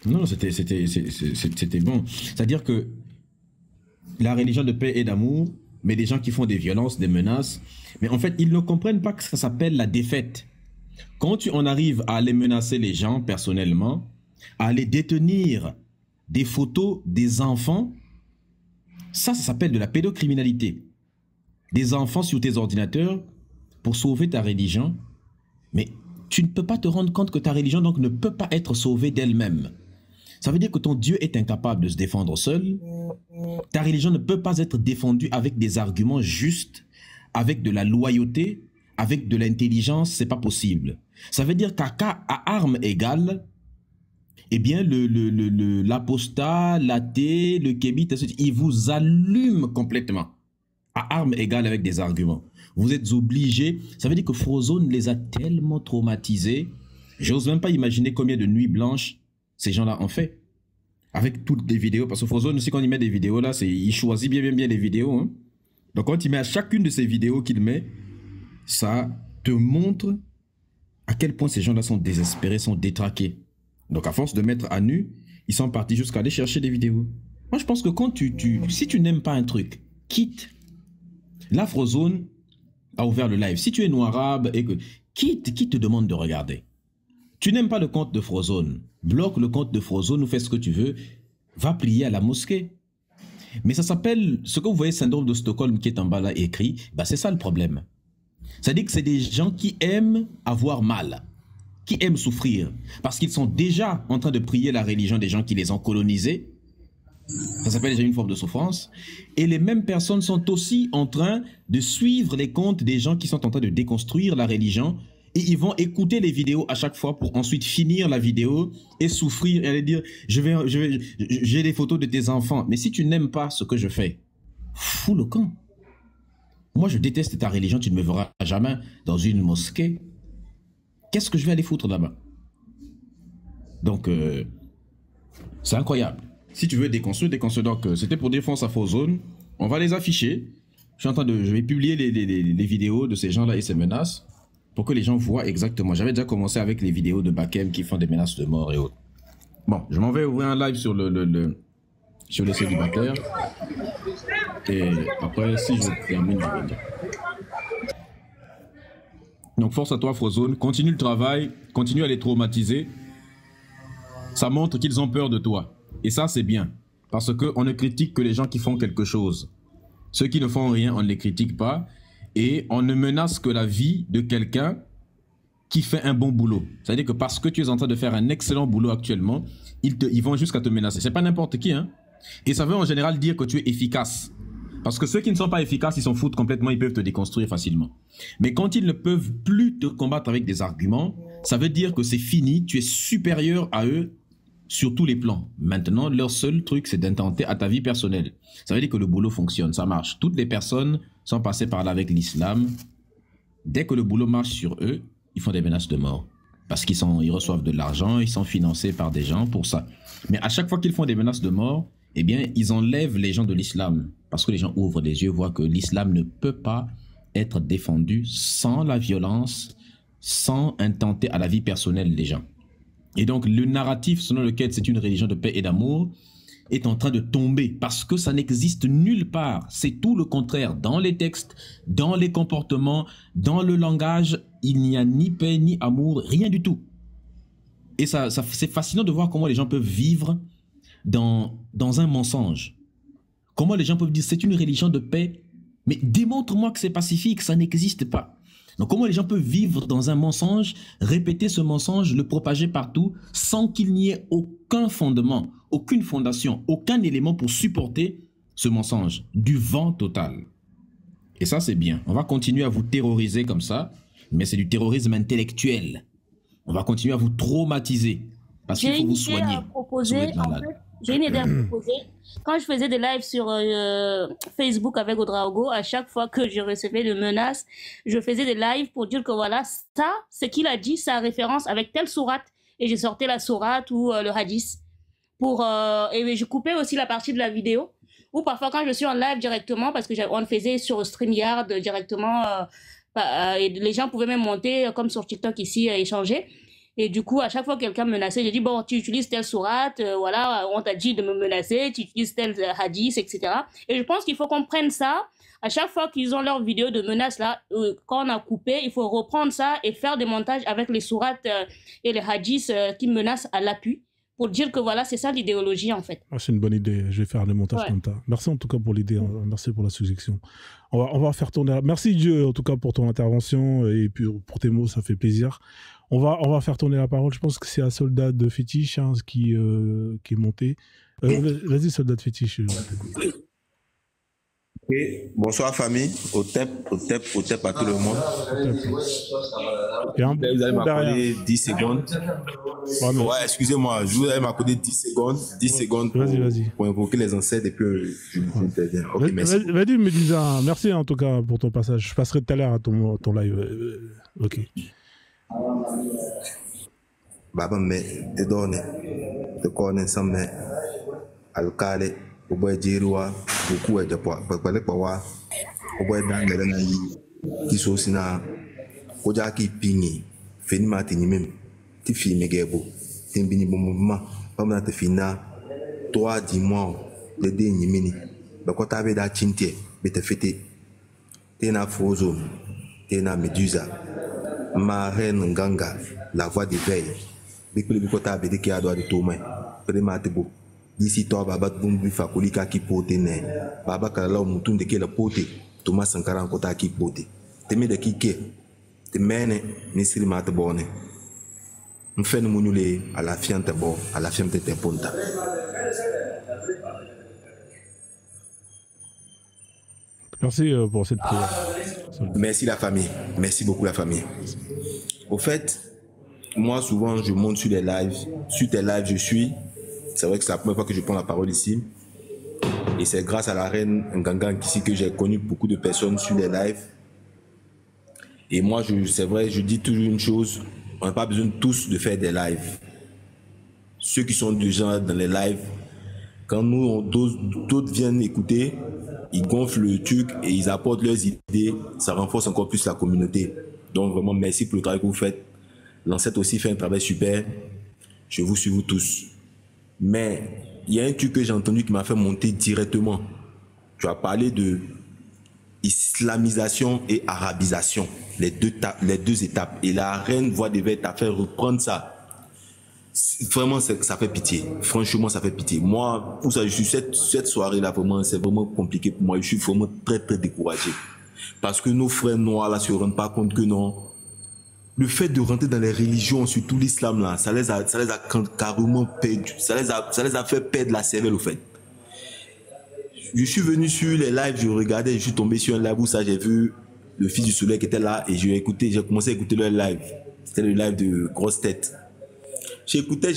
Non, c'était bon. C'est-à-dire que la religion de paix et d'amour, mais des gens qui font des violences, des menaces, mais en fait, ils ne comprennent pas que ça s'appelle la défaite. Quand tu en arrives à aller menacer les gens personnellement, à aller détenir des photos des enfants, ça s'appelle de la pédocriminalité. Des enfants sur tes ordinateurs pour sauver ta religion, mais tu ne peux pas te rendre compte que ta religion donc ne peut pas être sauvée d'elle-même. Ça veut dire que ton Dieu est incapable de se défendre seul. Ta religion ne peut pas être défendue avec des arguments justes, avec de la loyauté, avec de l'intelligence, c'est pas possible. Ça veut dire qu'à armes égales, eh bien, l'apostat, l'athée, le kébite, il vous allume complètement. À armes égales avec des arguments. Vous êtes obligés. Ça veut dire que Frozone les a tellement traumatisés. J'ose même pas imaginer combien de nuits blanches ces gens-là ont fait. Avec toutes les vidéos. Parce que Frozone aussi, quand il met des vidéos là, il choisit bien les vidéos. Hein. Donc quand il met à chacune de ces vidéos qu'il met, ça te montre à quel point ces gens-là sont désespérés, sont détraqués. Donc à force de mettre à nu, ils sont partis jusqu'à aller chercher des vidéos. Moi je pense que quand si tu n'aimes pas un truc, quitte. Là, Frozone a ouvert le live. Si tu es noirabe et que qui te demande de regarder? Tu n'aimes pas le compte de Frozone, bloque le compte de Frozone ou fais ce que tu veux, va prier à la mosquée. Mais ça s'appelle, ce que vous voyez, syndrome de Stockholm qui est en bas là écrit, bah c'est ça le problème. C'est-à-dire que c'est des gens qui aiment avoir mal, qui aiment souffrir, parce qu'ils sont déjà en train de prier la religion des gens qui les ont colonisés. Ça s'appelle déjà une forme de souffrance. Et les mêmes personnes sont aussi en train de suivre les comptes des gens qui sont en train de déconstruire la religion. Et ils vont écouter les vidéos à chaque fois pour ensuite finir la vidéo et souffrir et aller dire j'ai des photos de tes enfants. Mais si tu n'aimes pas ce que je fais, fous le camp. Moi, je déteste ta religion. Tu ne me verras jamais dans une mosquée. Qu'est-ce que je vais aller foutre là-bas? Donc, c'est incroyable. Si tu veux déconstruire, déconstruire. Donc, c'était pour défense à Frozone. On va les afficher. Je vais publier les vidéos de ces gens-là et ces menaces pour que les gens voient exactement. J'avais déjà commencé avec les vidéos de Bakem qui font des menaces de mort et autres. Bon, je m'en vais ouvrir un live sur sur les célibataires. Et après, si je termine, je vais dire. Donc, force à toi, Frozone. Continue le travail. Continue à les traumatiser. Ça montre qu'ils ont peur de toi. Et ça, c'est bien. Parce qu'on ne critique que les gens qui font quelque chose. Ceux qui ne font rien, on ne les critique pas. Et on ne menace que la vie de quelqu'un qui fait un bon boulot. C'est-à-dire que parce que tu es en train de faire un excellent boulot actuellement, ils vont jusqu'à te menacer. C'est pas n'importe qui, hein. Et ça veut en général dire que tu es efficace. Parce que ceux qui ne sont pas efficaces, ils s'en foutent complètement, ils peuvent te déconstruire facilement. Mais quand ils ne peuvent plus te combattre avec des arguments, ça veut dire que c'est fini, tu es supérieur à eux sur tous les plans. Maintenant, leur seul truc, c'est d'intenter à ta vie personnelle. Ça veut dire que le boulot fonctionne, ça marche. Toutes les personnes sont passées par là avec l'islam. Dès que le boulot marche sur eux, ils font des menaces de mort. Parce qu'ils reçoivent de l'argent, ils sont financés par des gens pour ça. Mais à chaque fois qu'ils font des menaces de mort, eh bien, ils enlèvent les gens de l'islam. Parce que les gens ouvrent les yeux, voient que l'islam ne peut pas être défendu sans la violence, sans intenter à la vie personnelle des gens. Et donc, le narratif selon lequel c'est une religion de paix et d'amour est en train de tomber parce que ça n'existe nulle part. C'est tout le contraire. Dans les textes, dans les comportements, dans le langage, il n'y a ni paix ni amour, rien du tout. Et c'est fascinant de voir comment les gens peuvent vivre dans un mensonge. Comment les gens peuvent dire c'est une religion de paix, mais démontre-moi que c'est pacifique, ça n'existe pas. Donc comment les gens peuvent vivre dans un mensonge, répéter ce mensonge, le propager partout, sans qu'il n'y ait aucun fondement, aucune fondation, aucun élément pour supporter ce mensonge, du vent total. Et ça c'est bien, on va continuer à vous terroriser comme ça, mais c'est du terrorisme intellectuel. On va continuer à vous traumatiser, parce qu'il faut vous soigner. Si vous êtes malade. J'ai une idée à proposer. Quand je faisais des lives sur Facebook avec Odraogo, à chaque fois que je recevais des menaces, je faisais des lives pour dire que voilà, ça, ce qu'il a dit, ça a référence avec telle sourate. Et j'ai sorti la sourate ou le hadith. Et je coupais aussi la partie de la vidéo. Ou parfois quand je suis en live directement, parce que on le faisait sur StreamYard directement, et les gens pouvaient même monter comme sur TikTok ici, échanger. Et du coup, à chaque fois que quelqu'un me menaçait, j'ai dit, bon, tu utilises telle sourate, voilà, on t'a dit de me menacer, tu utilises tel hadith, etc. Et je pense qu'il faut qu'on prenne ça. À chaque fois qu'ils ont leur vidéo de menace là, quand on a coupé, il faut reprendre ça et faire des montages avec les sourates et les hadiths qui menacent à l'appui pour dire que voilà, c'est ça l'idéologie en fait. Ah, c'est une bonne idée, je vais faire des montages comme ça. Merci en tout cas pour l'idée, merci pour la suggestion. On va faire tourner. Merci Dieu en tout cas pour ton intervention et puis pour tes mots, ça fait plaisir. On va faire tourner la parole. Je pense que c'est un soldat de fétiche qui est monté. Vas-y, soldat de fétiche. Okay. Bonsoir famille, au TEP à tout le monde. Vous allez m'accorder 10 secondes. Ouais, excusez-moi, je vous allez m'accorder 10 secondes. 10 secondes pour invoquer les ancêtres et puis je vous interviens. Ok, merci. Vas-y, Médusa, merci en tout cas pour ton passage. Je passerai tout à l'heure à ton live. Ok. Baba me te donne, te connais sans me alcalde. Oboy jiruwa beaucoup de poids pele powa oboy dangere na yi kiso sina koja ki pingi feni matini mem ti fi megebo timbini bomma pamna te fina 3-10 mois de de nyimini ba ko tabe da chintie be te fete tena fozo tena medusa ma reine nganga la voix de veille bikuli biko tabe de ki ado de tomai premate bo d'ici toi baba bumbi fakulika ki pote ne baba kala o mutum de ke la pote Thomas Sankara kota ki pote teme de kike te mene nisiri mat bone mfene munule à la fiante bo à la fiante te ponta. Merci pour cette prière. Merci la famille, merci beaucoup la famille. Au fait, moi souvent je monte sur les lives, sur tes lives je suis. C'est vrai que c'est la première fois que je prends la parole ici. Et c'est grâce à la reine Nganga ici que j'ai connu beaucoup de personnes sur les lives. Et moi, c'est vrai, je dis toujours une chose, on n'a pas besoin tous de faire des lives. Ceux qui sont déjà dans les lives, quand nous, d'autres viennent écouter, ils gonflent le truc et ils apportent leurs idées, ça renforce encore plus la communauté. Donc vraiment, merci pour le travail que vous faites. L'ancêtre aussi fait un travail super. Je vous suis vous tous. Mais il y a un truc que j'ai entendu qui m'a fait monter directement. Tu as parlé de islamisation et arabisation, les deux étapes. Et la reine voix des veilles t'a fait reprendre ça. Vraiment, ça fait pitié. Franchement, ça fait pitié. Moi, pour ça, je suis cette soirée-là, vraiment, c'est vraiment compliqué pour moi. Je suis vraiment très, très découragé. Parce que nos frères noirs, là, se rendent pas compte que non. Le fait de rentrer dans les religions, surtout l'islam là, ça les a carrément perdu. Ça les a fait perdre la cervelle au fait. Je suis venu sur les lives, je regardais, je suis tombé sur un live où ça j'ai vu le fils du soleil qui était là et j'ai commencé à écouter leur live. C'était le live de Grosse Tête. J'écoutais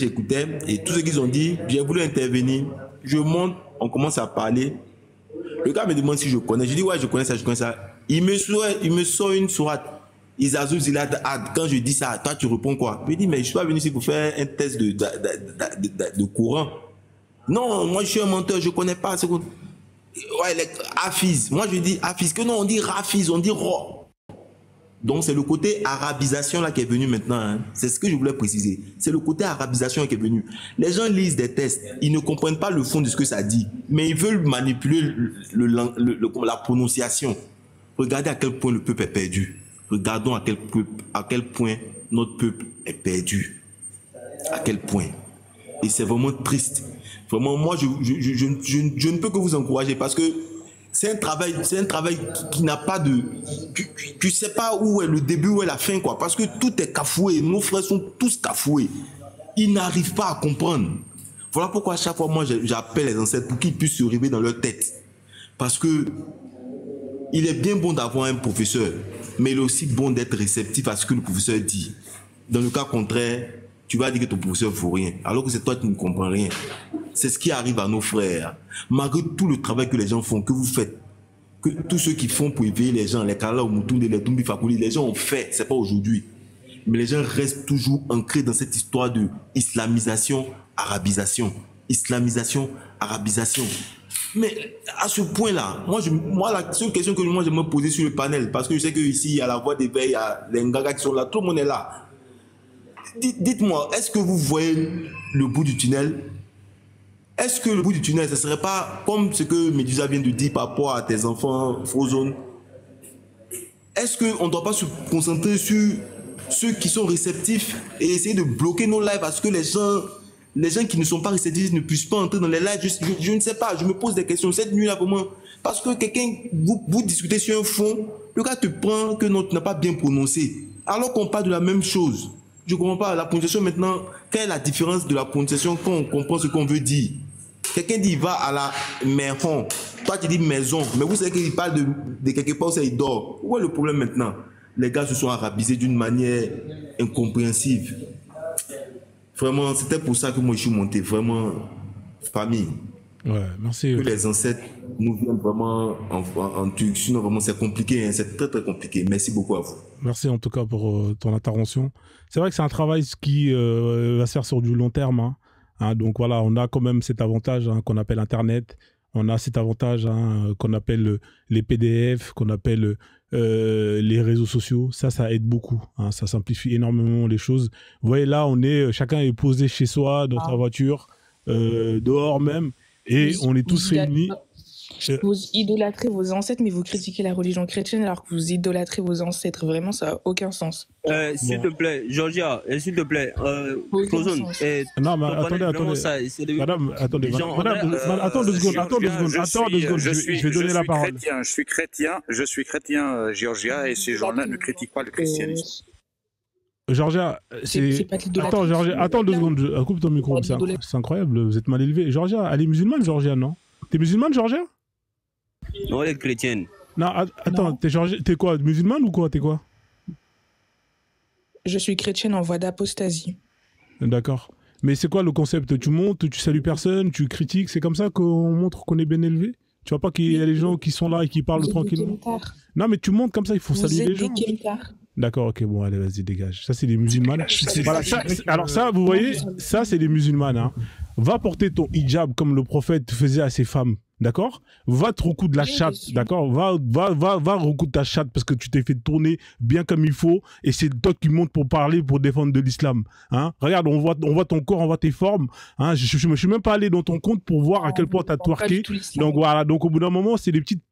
et tout ce qu'ils ont dit, j'ai voulu intervenir. Je monte, on commence à parler. Le gars me demande si je connais. Je dis ouais, je connais ça. Il me sort une sourate. Quand je dis ça, toi tu réponds quoi? Je dis mais je suis pas venu ici pour faire un test de courant. Non, moi je suis un menteur, je connais pas. Ouais, les Hafiz. Moi je dis Hafiz, que non, on dit Rafiz, on dit Ro. Donc c'est le côté arabisation là qui est venu maintenant. Hein. C'est ce que je voulais préciser. C'est le côté arabisation qui est venu. Les gens lisent des tests, ils ne comprennent pas le fond de ce que ça dit, mais ils veulent manipuler la prononciation. Regardez à quel point le peuple est perdu. Regardons à quel point notre peuple est perdu. À quel point. Et c'est vraiment triste. Vraiment, moi, je ne peux que vous encourager parce que c'est un travail qui n'a pas de... Tu ne sais pas où est le début, où est la fin, quoi. Parce que tout est cafoué. Nos frères sont tous cafoués. Ils n'arrivent pas à comprendre. Voilà pourquoi à chaque fois, moi, j'appelle les ancêtres pour qu'ils puissent se réveiller dans leur tête. Parce que il est bien bon d'avoir un professeur, mais il est aussi bon d'être réceptif à ce que le professeur dit. Dans le cas contraire, tu vas dire que ton professeur ne vaut rien, alors que c'est toi qui ne comprends rien. C'est ce qui arrive à nos frères. Malgré tout le travail que les gens font, que vous faites, que tous ceux qui font pour éveiller les gens, les Kala ou Moutounde, les Tumbi Fakouli, les gens ont fait, c'est pas aujourd'hui. Mais les gens restent toujours ancrés dans cette histoire de islamisation, arabisation. Islamisation, arabisation. Mais à ce point-là, moi la seule question que moi je me posais sur le panel, parce que je sais qu'ici, il y a la voix d'éveil, il y a les Ngaga qui sont là, tout le monde est là. Dites-moi, est-ce que vous voyez le bout du tunnel? Est-ce que le bout du tunnel, ce ne serait pas comme ce que Medusa vient de dire par rapport à tes enfants Frozone? Est-ce qu'on ne doit pas se concentrer sur ceux qui sont réceptifs et essayer de bloquer nos lives parce que les gens qui ne sont pas réceptifs ne puissent pas entrer dans les lives? Je ne sais pas, je me pose des questions. Cette nuit-là, vraiment, parce que quelqu'un, vous discutez sur un fond, le gars te prend que non, tu n'as pas bien prononcé. Alors qu'on parle de la même chose. Je ne comprends pas. La prononciation maintenant, quelle est la différence de la prononciation quand on comprend ce qu'on veut dire? Quelqu'un dit il va à la maison. Toi, tu dis maison. Mais vous savez qu'il parle de quelque part où ça, il dort. Où est le problème maintenant? Les gars se sont arabisés d'une manière incompréhensible. Vraiment, c'était pour ça que moi, je suis monté. Vraiment, famille. Ouais, merci. Que les ancêtres nous viennent vraiment en Turquie. Sinon, vraiment, c'est compliqué. Hein. C'est très, très compliqué. Merci beaucoup à vous. Merci en tout cas pour ton intervention. C'est vrai que c'est un travail qui va se faire sur du long terme. Donc voilà, on a quand même cet avantage qu'on appelle Internet. On a cet avantage qu'on appelle les PDF, qu'on appelle les réseaux sociaux. Ça aide beaucoup. Ça simplifie énormément les choses. Vous voyez, là, chacun est posé chez soi, dans sa voiture, dehors même. Et on est tous réunis. Vous idolâtrez vos ancêtres, mais vous critiquez la religion chrétienne alors que vous idolâtrez vos ancêtres. Vraiment, ça n'a aucun sens. S'il te plaît, Georgia, s'il te plaît, Frozone. Non, mais attendez. Madame, attendez. Attends 2 secondes. Je vais donner la parole. Je suis chrétien, Georgia, et ces gens-là ne critiquent pas le christianisme. Georgia, attends 2 secondes. Coupe ton micro. C'est incroyable, vous êtes mal élevé. Georgia, elle est musulmane, Georgia, non? T'es musulmane, Georgia? Non, elle est chrétienne. Non, attends, t'es quoi? Musulmane ou quoi? T'es quoi? Je suis chrétienne en voie d'apostasie. D'accord. Mais c'est quoi le concept? Tu montes, tu salues personne, tu critiques, c'est comme ça qu'on montre qu'on est bien élevé? Tu vois pas qu'il y a les gens qui sont là et qui parlent tranquillement? Non, mais tu montes comme ça, il faut saluer les gens. D'accord, ok, bon, allez, vas-y, dégage. Ça, c'est des musulmanes. Voilà, alors ça, vous voyez, ça, c'est des musulmanes. Va porter ton hijab comme le prophète faisait à ses femmes, d'accord? Va te recoudre la chatte, d'accord? Va recoudre ta chatte parce que tu t'es fait tourner bien comme il faut et c'est toi qui montes pour parler, pour défendre de l'islam. Regarde, on voit ton corps, on voit tes formes. Je me suis même pas allé dans ton compte pour voir à quel point tu as twerké. Donc voilà, donc au bout d'un moment, c'est des petites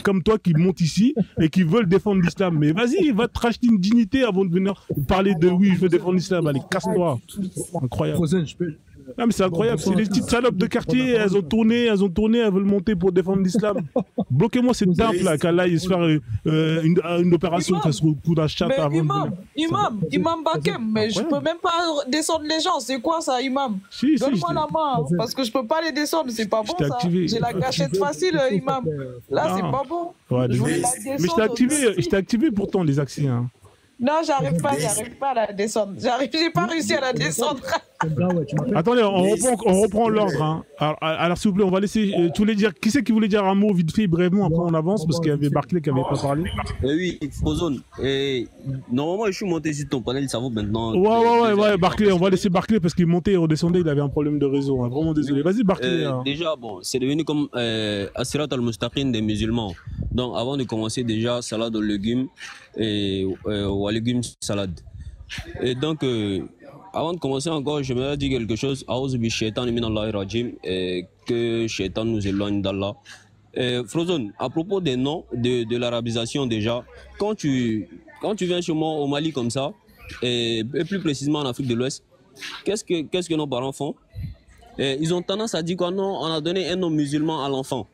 comme toi qui montent ici et qui veulent défendre l'islam. Mais vas-y, va te racheter une dignité avant de venir parler de oui, je veux défendre l'islam. Allez, casse-toi. Incroyable. Non, mais c'est incroyable. C'est les petites salopes de quartier. Elles ont tourné, elles veulent monter pour défendre l'islam. Bloquez-moi cette table là, qu'Allah il se faire une opération, qu'elle se recoule la chatte avant de... Imam Bakem, mais je peux même pas descendre les gens. C'est quoi ça, Imam? Donne-moi la main, parce que je peux pas les descendre. C'est pas bon ça. J'ai la gâchette facile, Imam. Là, c'est pas bon. Mais je t'ai activé pourtant les accès. Non, j'arrive pas à la descendre. J'ai pas réussi à la descendre. Attendez, on reprend l'ordre. Alors, s'il vous plaît, on va laisser. Tu voulais dire, qui c'est qui voulait dire un mot vite fait, brièvement, après on avance, parce qu'il y avait Barclay qui avait pas parlé. Oui, Frozone. Normalement, je suis monté sur ton panel, ça vaut maintenant. Ouais, Barclay, on va laisser Barclay parce qu'il montait et redescendait, il avait un problème de réseau. Vraiment désolé. Vas-y, Barclay. Déjà, bon, c'est devenu comme Asirat al-Mustaqin des musulmans. Donc, avant de commencer, déjà, salade aux légumes ou à légumes salade. Et donc, avant de commencer encore, je me dire quelque chose. Que Shaitan nous éloigne d'Allah. Frozone, à propos des noms de l'arabisation déjà, quand tu viens chez moi au Mali comme ça, et plus précisément en Afrique de l'Ouest, qu'est-ce que nos parents font? Ils ont tendance à dire quoi? Non, on a donné un nom musulman à l'enfant.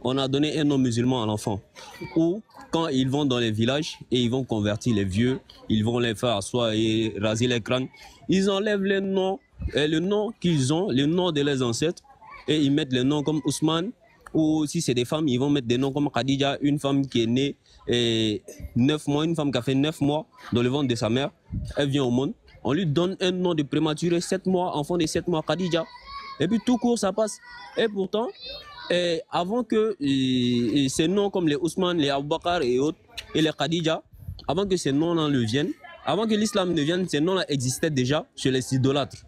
On a donné un nom musulman à l'enfant. Ou quand ils vont dans les villages et ils vont convertir les vieux, ils vont les faire asseoir et raser les crânes, ils enlèvent les noms, le nom qu'ils ont, le nom de leurs ancêtres, et ils mettent les noms comme Ousmane, ou si c'est des femmes, ils vont mettre des noms comme Khadija, une femme qui est née 9 mois, une femme qui a fait 9 mois dans le ventre de sa mère, elle vient au monde, on lui donne un nom de prématuré, 7 mois, enfant de 7 mois, Khadija, et puis tout court ça passe. Et pourtant, avant que ces noms comme les Ousmane, les Aboubakar et autres, et les Khadija, avant que ces noms-là ne viennent, avant que l'islam ne vienne, ces noms-là existaient déjà chez les idolâtres.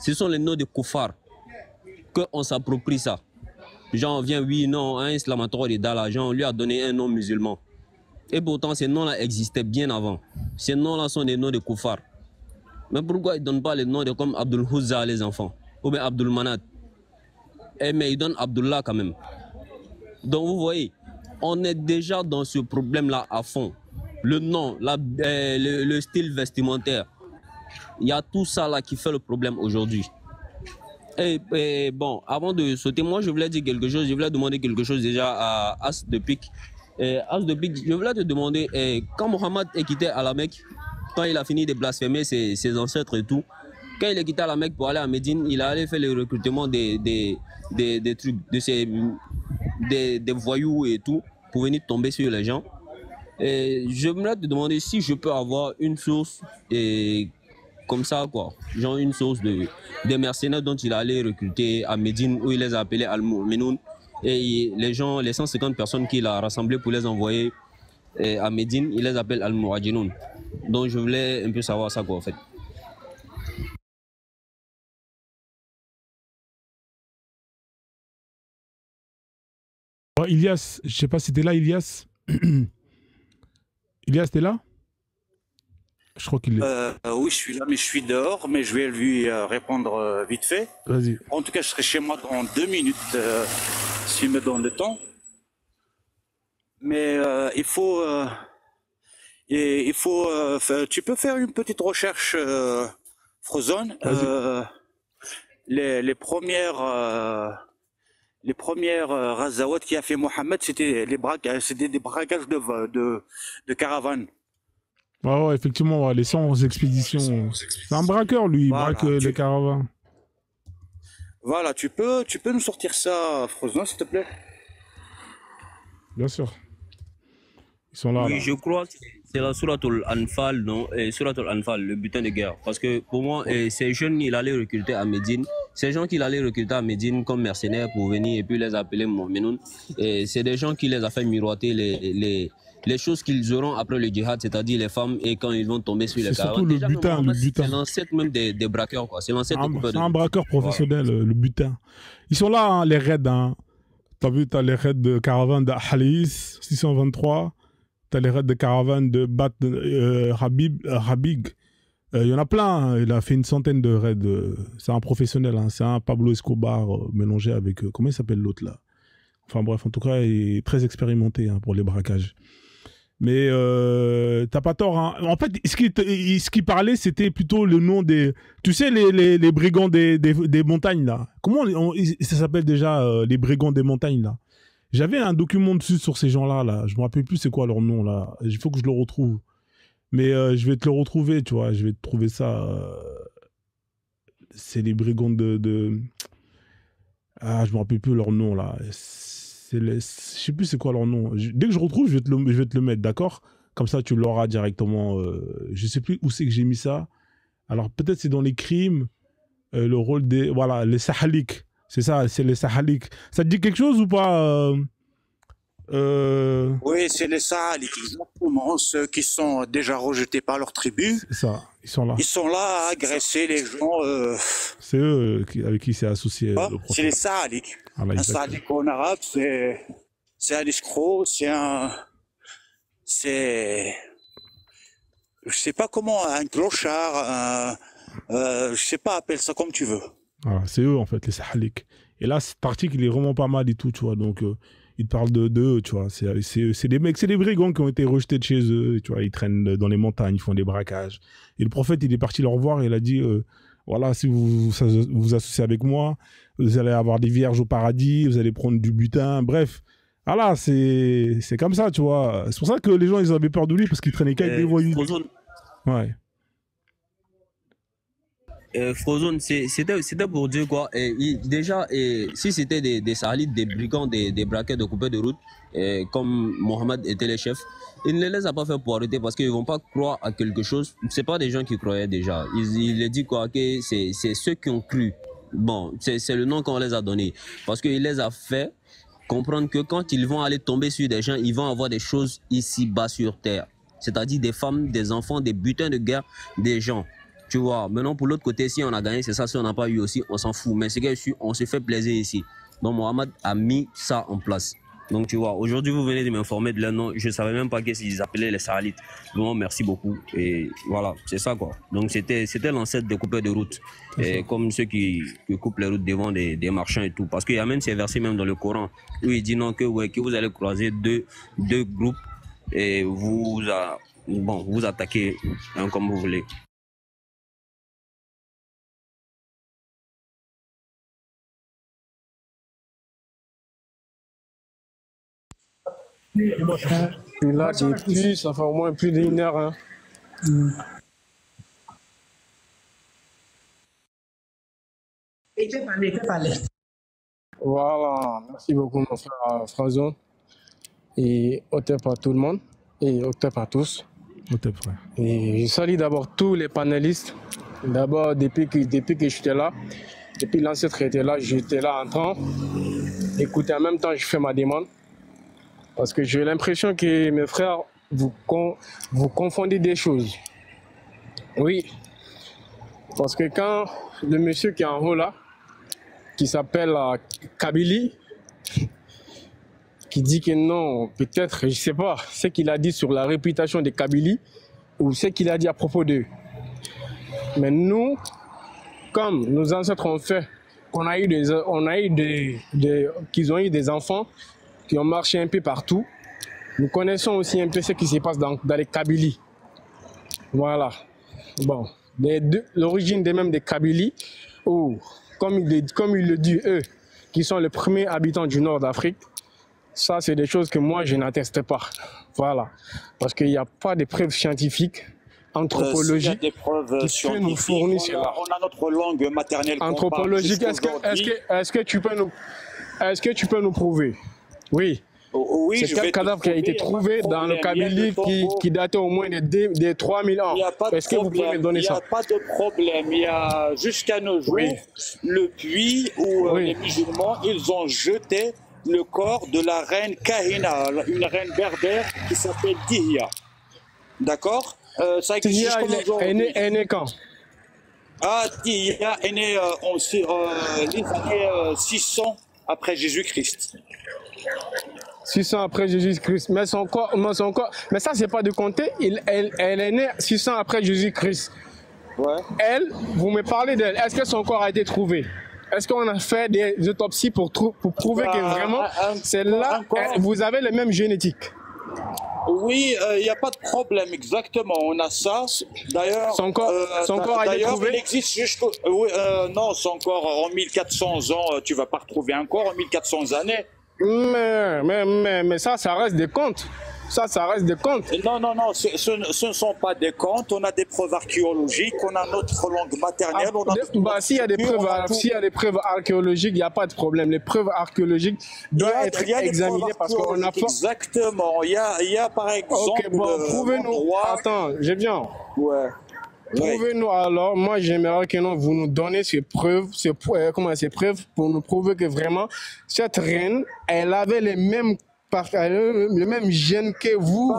Ce sont les noms de Koufar, qu'on s'approprie ça. Genre, vient, oui, non, un islamatoire est dans l'argent, on lui a donné un nom musulman. Et pourtant, ces noms-là existaient bien avant. Ces noms-là sont des noms de Koufar. Mais pourquoi ils ne donnent pas les noms de comme Abdul Huzza les enfants? Ou bien Abdul Manat? Mais ils donnent Abdullah quand même. Donc vous voyez, on est déjà dans ce problème-là à fond. Le nom, le style vestimentaire. Il y a tout ça là qui fait le problème aujourd'hui. Et bon, avant de sauter, moi je voulais dire quelque chose, je voulais demander quelque chose déjà à As de Pique. As de Pique, je voulais te demander, quand Mohammed est quitté à la Mecque, quand il a fini de blasphémer ses ancêtres et tout, quand il est quitté à la Mecque pour aller à Médine, il a allé faire le recrutement des trucs, des voyous et tout, pour venir tomber sur les gens. Et je voulais te demander si je peux avoir une source comme ça, quoi. Genre une source des mercenaires dont il allait recruter à Médine, où il les a appelés Al-Mu'minoun. Et les gens, les 150 personnes qu'il a rassemblées pour les envoyer à Médine, il les appelle Al-Mu'ajinoun. Donc je voulais un peu savoir ça, quoi, en fait. Oh, Ilias, je sais pas si t'es là, Ilias. Ilias, t'es là? Je crois qu'il est... Oui, je suis là, mais je suis dehors, mais je vais lui répondre vite fait. Vas-y. En tout cas, je serai chez moi dans 2 minutes, s'il me donne le temps. Mais il faut... tu peux faire une petite recherche, Frozone. Les premières Ghazawat qui a fait Mohammed, c'était des braquages de caravanes. Ouais, effectivement, les 100 expéditions. C'est un braqueur, lui, il braque les caravanes. Voilà, tu peux nous sortir ça, Frozone, s'il te plaît? Bien sûr. Ils sont là. Oui, là. je crois que c'est la Suratul Anfal, non? Suratul Anfal, le butin de guerre. Parce que pour moi, ces jeunes, il allait recruter à Médine. Ces gens qu'il allait recruter à Médine comme mercenaires pour venir et puis les appeler Mu'minoun. Et c'est des gens qui les a fait miroiter les choses qu'ils auront après le djihad, c'est-à-dire les femmes et quand ils vont tomber sur les caravanes. C'est surtout le butin. C'est l'ancêtre même des braqueurs, quoi. C'est l'ancêtre des coupeurs. C'est un braqueur professionnel, le butin. Ils sont là, hein, les raids. Hein. T'as vu, t'as les raids de caravane d'Ahalis, 623. T'as les raids de caravane de Habib. Il y en a plein. Hein. Il a fait une centaine de raids. C'est un professionnel. Hein. C'est un Pablo Escobar mélangé avec... comment il s'appelle l'autre là? Enfin bref, en tout cas, il est très expérimenté hein, pour les braquages. Mais t'as pas tort. Hein. En fait, ce qui parlait, c'était plutôt le nom des... Tu sais, les brigands des montagnes, là. Comment ça s'appelle déjà, les brigands des montagnes, là? J'avais un document dessus sur ces gens-là. Là. Je me rappelle plus c'est quoi leur nom, là. Il faut que je le retrouve. Mais je vais te le retrouver, tu vois. Je vais te trouver ça. C'est les brigands de... Ah, je me rappelle plus leur nom, là. Je sais plus c'est quoi leur nom. Dès que je retrouve, je vais te le mettre, d'accord? Comme ça, tu l'auras directement. Je sais plus où c'est que j'ai mis ça. Alors, peut-être c'est dans les crimes, le rôle des... Voilà, les Sahalik. C'est ça, c'est les Sahalik. Ça te dit quelque chose ou pas Oui, c'est les Sahalik, exactement. Ceux qui sont déjà rejetés par leur tribu. C'est ça, ils sont là. Ils sont là à agresser les gens. C'est eux avec qui c'est associé. C'est les Sahalik. Ah, là, un Sahalik en arabe, c'est un escroc, c'est... Je sais pas comment, un clochard, je sais pas, appelle ça comme tu veux. Voilà, c'est eux en fait, les Sahalik. Et là, cet article, il est vraiment pas mal et tout, tu vois. Donc, ils parlent d'eux, tu vois. C'est des mecs, c'est des brigands qui ont été rejetés de chez eux, tu vois. Ils traînent dans les montagnes, ils font des braquages. Et le prophète, il est parti leur voir et il a dit, voilà, si vous vous associez avec moi, vous allez avoir des vierges au paradis, vous allez prendre du butin, bref. Voilà, c'est comme ça, tu vois. C'est pour ça que les gens, ils avaient peur de lui, parce qu'il traînait qu'avec des voyous. Ouais. Frozone, c'était pour dire quoi? Déjà, si c'était des sahalites, des brigands, des braqueurs, de coupeurs de route, comme Mohamed était le chef, il ne les a pas fait pour arrêter parce qu'ils ne vont pas croire à quelque chose. Ce pas des gens qui croyaient déjà. Il a dit quoi? Que c'est ceux qui ont cru. Bon, c'est le nom qu'on les a donné. Parce qu'il les a fait comprendre que quand ils vont aller tomber sur des gens, ils vont avoir des choses ici-bas sur terre. C'est-à-dire des femmes, des enfants, des butins de guerre, des gens. Tu vois, maintenant pour l'autre côté, si on a gagné, c'est ça. Si on n'a pas eu aussi, on s'en fout. Mais c'est qu'on se fait plaisir ici. Donc Mohamed a mis ça en place. Donc tu vois, aujourd'hui vous venez de m'informer de leur nom, je ne savais même pas qu'est-ce qu'ils appelaient les Sahalites. Vraiment merci beaucoup. Et voilà, c'est ça quoi. Donc c'était l'ancêtre des coupeurs de route. Et comme ceux qui coupent les routes devant des marchands et tout. Parce qu'il y a même ces versets même dans le Coran où il dit non que vous allez croiser deux groupes et vous attaquez comme vous voulez. Je suis là depuis, ça fait au moins plus d'1 heure. Hein. Voilà, merci beaucoup mon frère Frozone. Et hôtep à tout le monde et hôtep à tous. Hôtep, frère. Et je salue d'abord tous les panélistes. D'abord, depuis que j'étais là, depuis l'ancêtre était là, j'étais là en temps. Écoutez, en même temps, je fais ma demande. Parce que j'ai l'impression que mes frères, vous confondez des choses. Oui. Parce que quand le monsieur qui est en haut là, qui s'appelle Kabylie, qui dit que non, peut-être, je ne sais pas, ce qu'il a dit sur la réputation de Kabylie ou ce qu'il a dit à propos d'eux. Mais nous, comme nos ancêtres ont fait, qu'ils ont eu des enfants qui ont marché un peu partout, nous connaissons aussi un peu ce qui se passe dans les Kabylies. Voilà. Bon, l'origine même des Kabylies, ou comme il le dit, eux, qui sont les premiers habitants du nord d'Afrique, ça, c'est des choses que moi, je n'atteste pas. Voilà. Parce qu'il n'y a pas de preuves scientifiques, anthropologiques, des preuves qui peuvent nous fournir cela. On a notre langue maternelle. Anthropologique, est-ce que tu peux nous prouver? Oui. Oui, c'est quel cadavre qui a été trouvé dans le Kabylie qui datait au moins des 3000 ans? Est-ce que vous pouvez me donner ça? Il n'y a pas de problème. Il y a jusqu'à nos jours le puits où les musulmans, ils ont jeté le corps de la reine Kahina, une reine berbère qui s'appelle Dihya. D'accord? Ça existe elle est née quand? Ah, Dihya est née les années 600 après Jésus-Christ. 600 après Jésus-Christ. Mais ça, c'est pas de compter. Elle est née 600 après Jésus-Christ. Ouais. Elle, vous me parlez d'elle. Est-ce que son corps a été trouvé? Est-ce qu'on a fait des autopsies pour prouver que vraiment, celle-là, vous avez les mêmes génétiques? Oui, il n'y a pas de problème, exactement. On a ça. D'ailleurs, son corps a été trouvé. Il existe jusqu'au. Non, son corps en 1400 ans, tu ne vas pas retrouver un corps en 1400 années. Mais ça reste des contes. Ça reste des contes. Non, ce ne sont pas des contes. On a des preuves archéologiques, on a notre langue maternelle. S'il y a des preuves archéologiques, il n'y a pas de problème. Les preuves archéologiques doivent être examinées parce qu'on a... Exactement. Il y a par exemple... Ok, bon, prouvez-nous. Attends, je viens. Ouais. Prouvez-nous alors, moi j'aimerais que vous nous donnez ces preuves pour nous prouver que vraiment cette reine, elle avait le même gène que vous.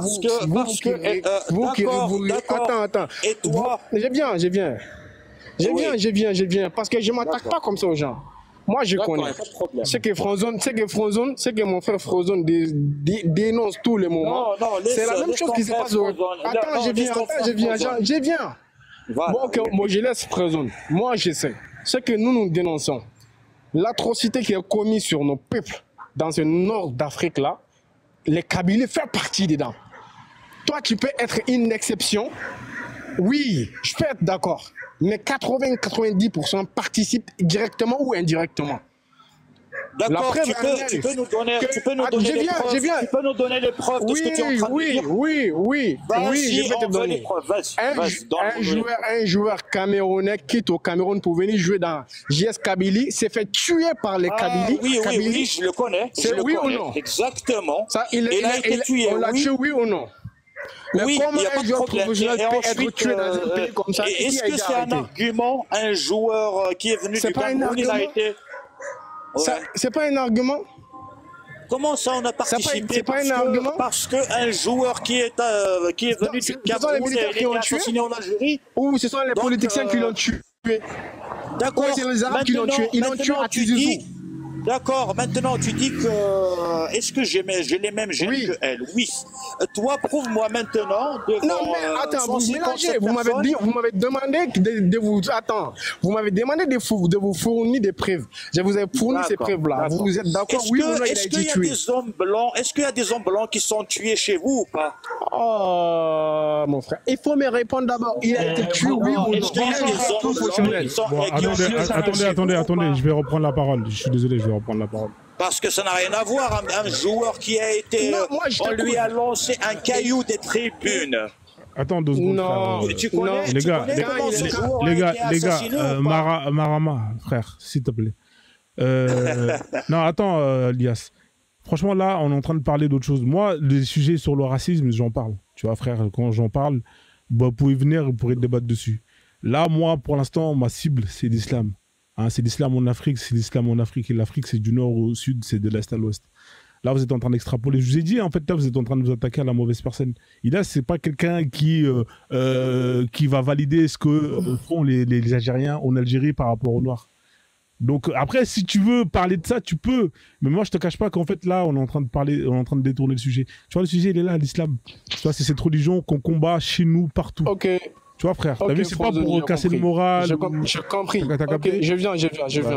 Attends. Et toi? Je viens. Parce que je ne m'attaque pas comme ça aux gens. Moi je connais. C'est que mon frère Frozone dénonce tous les moments. C'est la même chose qui se passe au... Attends, je viens. Voilà, bon, ok, moi je laisse Frozone. Moi je sais. Ce que nous dénonçons, l'atrocité qui est commise sur nos peuples dans ce nord d'Afrique là, les Kabylies font partie dedans. Toi tu peux être une exception. Oui, je peux être d'accord. Mais 80-90% participent directement ou indirectement. D'accord, tu peux nous donner les preuves de ce que tu es en train de dire. Oui, je vais te donner. Un joueur camerounais quitte au Cameroun pour venir jouer dans JS Kabylie, s'est fait tuer par les Kabylies. Oui, je le connais. Oui ou non? Exactement. Il a été tué. On l'a tué, oui ou non? Mais comment un joueur professionnel peut être tué dans un pays comme ça? Est-ce que c'est un argument, un joueur qui est venu du Cameroun, il a été... C'est pas un argument. Comment ça, on a participé? Parce qu'un joueur qui est venu du Cameroun et qui ont assassiné en Algérie? Ou ce sont les politiciens qui l'ont tué? D'accord. C'est les Arabes qui l'ont tué. Ils l'ont tué à Tizi Ouzou. D'accord, maintenant tu dis que est-ce que j'ai les mêmes gènes que elle? Oui. Toi, prouve-moi maintenant devant. Non, mais attends, vous mélangez. Vous m'avez demandé de vous. Attends, vous m'avez demandé de vous fournir des preuves. Je vous ai fourni ces preuves-là. Vous êtes d'accord? Oui ou non? Est-ce qu'il y a des hommes blancs? Est-ce qu'il y a des hommes blancs qui sont tués chez vous ou pas? Oh, mon frère, il faut me répondre d'abord. Il a été tué, oui ou non? Est-ce qu'il y a des hommes blancs qui sont Attendez, je vais reprendre la parole. Je suis désolé, je vais reprendre la parole. Parce que ça n'a rien à voir. Un joueur qui a été. On lui a lancé un caillou des tribunes. Attends 2 secondes. Non, tu connais, les gars, Marama, frère, s'il te plaît. Non, attends, Lias. Franchement, là, on est en train de parler d'autre chose. Moi, les sujets sur le racisme, j'en parle. Tu vois, frère, quand j'en parle, bah, vous pouvez venir, vous pourrez débattre dessus. Là, moi, pour l'instant, ma cible, c'est l'islam. Hein, c'est l'islam en Afrique, c'est l'islam en Afrique. Et l'Afrique, c'est du nord au sud, c'est de l'est à l'ouest. Là, vous êtes en train d'extrapoler. Je vous ai dit, en fait, là, vous êtes en train de vous attaquer à la mauvaise personne. Et là, c'est pas quelqu'un qui va valider ce que font les Algériens en Algérie par rapport aux Noirs. Donc, après, si tu veux parler de ça, tu peux. Mais moi, je te cache pas qu'en fait, là, on est en train de parler, on est en train de détourner le sujet. Tu vois, le sujet, il est là, l'islam. Tu vois, c'est cette religion qu'on combat chez nous, partout. Ok. Tu vois, frère, t'as vu, c'est pas pour casser le moral. J'ai compris. Okay, je viens.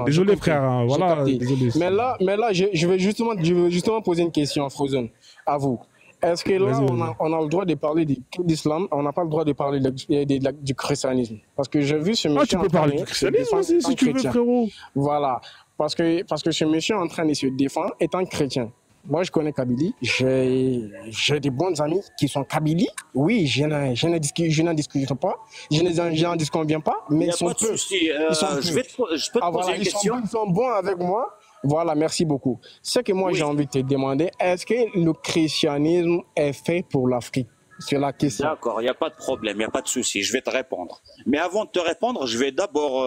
Désolé, frère. Hein, voilà, désolé. Mais là, je vais justement poser une question, Frozen, à vous. Est-ce que là, on a le droit de parler de l'islam, on n'a pas le droit de parler du christianisme? Parce que j'ai vu ce monsieur. Ah, tu peux parler du christianisme aussi, si tu veux, frérot. Voilà. Parce que ce monsieur est en train de se défendre étant chrétien. Moi, je connais Kabylie. J'ai des bons amis qui sont Kabylie. Oui, je n'en discute pas. Je n'en disconviens pas. Mais ils sont peu. Je peux te poser une question. Ils sont bons avec moi. Voilà, merci beaucoup. Ce que moi, j'ai envie de te demander, est-ce que le christianisme est fait pour l'Afrique? C'est la question. D'accord, il n'y a pas de problème, il n'y a pas de souci, je vais te répondre. Mais avant de te répondre, je vais d'abord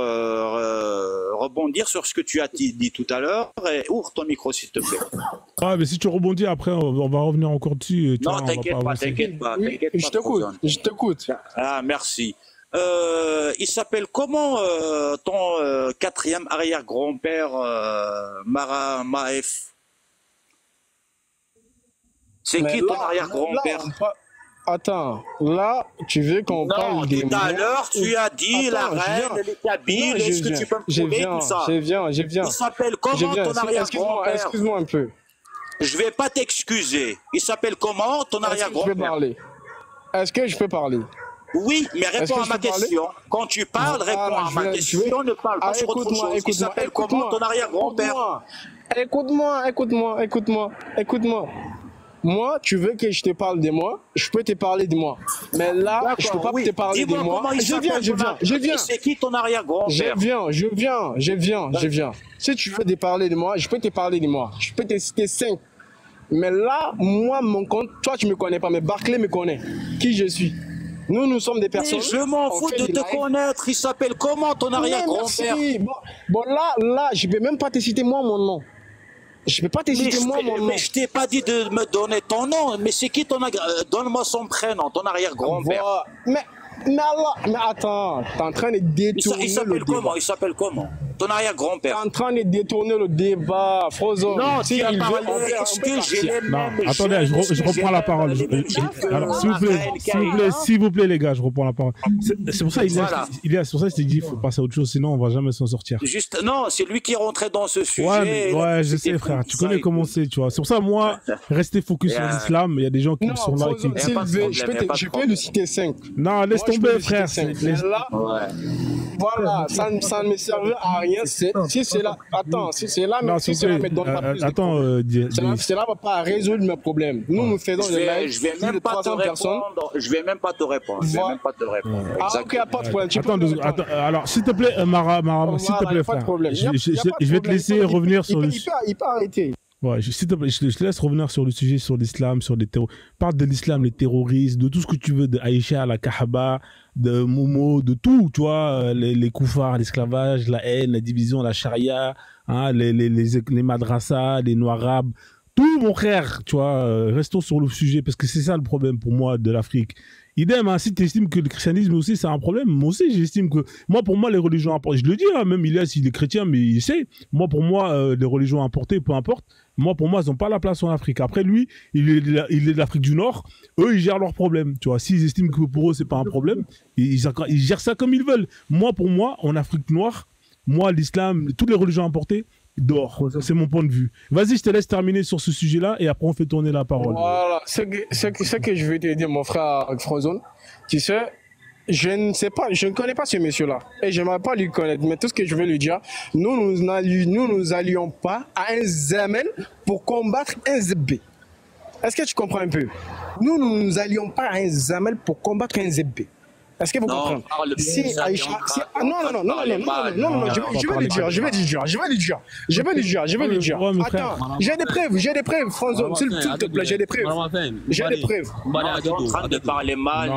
rebondir sur ce que tu as dit tout à l'heure. Ouvre ton micro, s'il te plaît. Ah, mais si tu rebondis, après, on va revenir encore dessus. Non, t'inquiète pas. Je t'écoute. Ah, merci. Il s'appelle comment ton quatrième arrière-grand-père Maef? C'est qui ton arrière-grand-père? Attends, là, tu veux qu'on parle des... tout à l'heure, tu as dit la reine, les Kabyles, est-ce que tu peux me prouver tout ça? Je viens. Il s'appelle comment ton arrière-grand-père? Excuse-moi un peu. Je vais pas t'excuser. Il s'appelle comment ton arrière-grand-père? Est-ce que je peux parler? Oui, mais réponds à ma question. Quand tu parles, réponds à ma question. Ne parle pas sur autre chose. Il s'appelle comment ton arrière-grand-père? Écoute-moi. Moi, tu veux que je te parle de moi? Je peux te parler de moi. Mais là, je peux pas te parler de moi. Je viens. C'est qui ton arrière-grand-père? Je viens. Si tu veux te parler de moi, je peux te parler de moi. Je peux te citer 5. Mais là, moi, mon compte, toi, tu me connais pas, mais Barclay me connaît. Qui je suis? Nous sommes des personnes. Mais je m'en fous de te connaître. Il s'appelle comment ton arrière-grand-père? Bon, là, je ne peux même pas te citer moi mon nom. Je ne peux pas te citer moi mon nom. Mais je t'ai pas dit de me donner ton nom. Mais c'est qui ton donne-moi son prénom, ton arrière-grand-père. Mais attends, t'es en train de détourner le débat. Il s'appelle comment? Ton arrière-grand-père. T'es en train de détourner le débat, Frozen. Non, tu as parlé. Est-ce que j'ai les mêmes... Attendez, je reprends la parole. Alors, s'il vous plaît, les gars, je reprends la parole. C'est pour ça, c'est pour ça que je t'ai dit, il faut passer à autre chose, sinon on va jamais s'en sortir. Juste, non, c'est lui qui est rentré dans ce sujet. Ouais, je sais, frère. Tu connais comment c'est, tu vois. C'est pour ça, moi, restez focus sur l'islam. Il y a des gens qui sont là. Je peux le citer 5. Non, laisse tomber, frère. Voilà, ça ne me servait à rien. Si c'est là, attends, si c'est là, mais si cela me donne pas plus de problèmes. Cela va pas résoudre mes problèmes. Nous faisons le live. Je vais même pas te répondre. Je vais même pas te répondre. Ah, ok, pas de problème. Attends, alors, s'il te plaît, Marama, s'il te plaît, frère. Je vais te laisser revenir sur le... Il peut arrêter. Ouais, s'il te plaît, je te laisse revenir sur le sujet, sur l'islam, sur les terroristes. Parle de l'islam, les terroristes, de tout ce que tu veux, de Aïcha, la Kahaba, de Momo, de tout, tu vois, les koufars, l'esclavage, la haine, la division, la charia, hein, les madrasas, les noirs arabes, tout, mon frère, tu vois, restons sur le sujet, parce que c'est ça le problème pour moi de l'Afrique. Idem, hein, si tu estimes que le christianisme aussi c'est un problème, moi aussi j'estime que, pour moi les religions importées, je le dis, hein, même Ilias il est chrétien mais il sait, pour moi les religions importées, peu importe, pour moi ils n'ont pas la place en Afrique. Après lui, il est de l'Afrique du Nord, eux ils gèrent leurs problèmes, tu vois, s'ils estiment que pour eux c'est pas un problème, ils gèrent ça comme ils veulent. Pour moi, en Afrique noire, l'islam, toutes les religions importées, dehors. C'est mon point de vue. Vas-y, je te laisse terminer sur ce sujet-là et après on fait tourner la parole. Voilà, ce que je vais te dire, mon frère Frozone, tu sais, je ne connais pas ce monsieur-là et je n'aimerais pas lui connaître, mais tout ce que je veux lui dire, nous n'allions pas à un Zamel pour combattre un ZB. Est-ce que tu comprends un peu? Nous allions pas à un Zamel pour combattre un ZB. Est-ce que vous comprenez? Non, je vais lui dire. Attends, j'ai des preuves, Frozone, s'il te plaît, j'ai des preuves. On est en train de parler mal,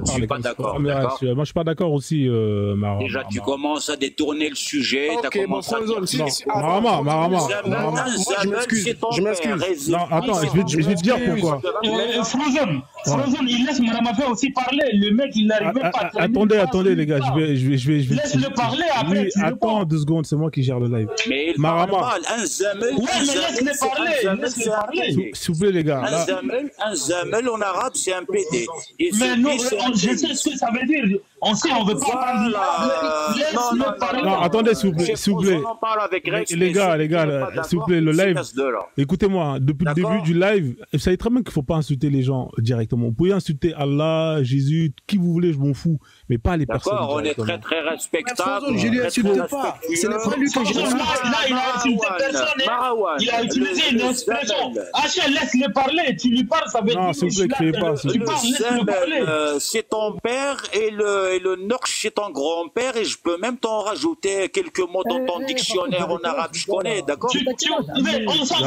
je suis pas d'accord. Moi, je suis pas d'accord aussi, Marama. Déjà, tu commences à détourner le sujet. Ok, bon, Frozone, Marama. Je m'excuse. Non, attends, je vais te dire pourquoi. Frozone, il laisse Marama faire aussi parler. Le mec, il n'arrive même pas à... Attendez, les gars, je vais... Laisse-le parler, après, attends 2 secondes, c'est moi qui gère le live. Mais il parle mal, un Zamel... Ouais, mais laisse-le parler. S'il vous plaît, les gars. Un Zamel en arabe, c'est un PD. Mais non, je sais ce que ça veut dire. On sait, on veut pas parler. Laisse-le parler. Non, attendez, s'il vous plaît. Les gars, s'il vous plaît, le live... Écoutez-moi, depuis le début du live, vous savez très bien qu'il faut pas insulter les gens directement. Vous pouvez insulter Allah, Jésus, qui vous voulez, je m'en fous, mais pas les personnes. D'accord, on est très très respectable. Je lui insulte pas. Ce n'est pas lui que j'ai insulté. Là, il a insulté personne. Il a utilisé une expression. Hachel, laisse-le parler. Tu lui parles, ça veut dire. Non, s'il vous plaît, criez pas. Laisse-le parler. C'est ton père et le Norch c'est ton grand-père et je peux même t'en rajouter quelques mots dans ton dictionnaire en arabe. Je connais, d'accord? Mais on s'en fout.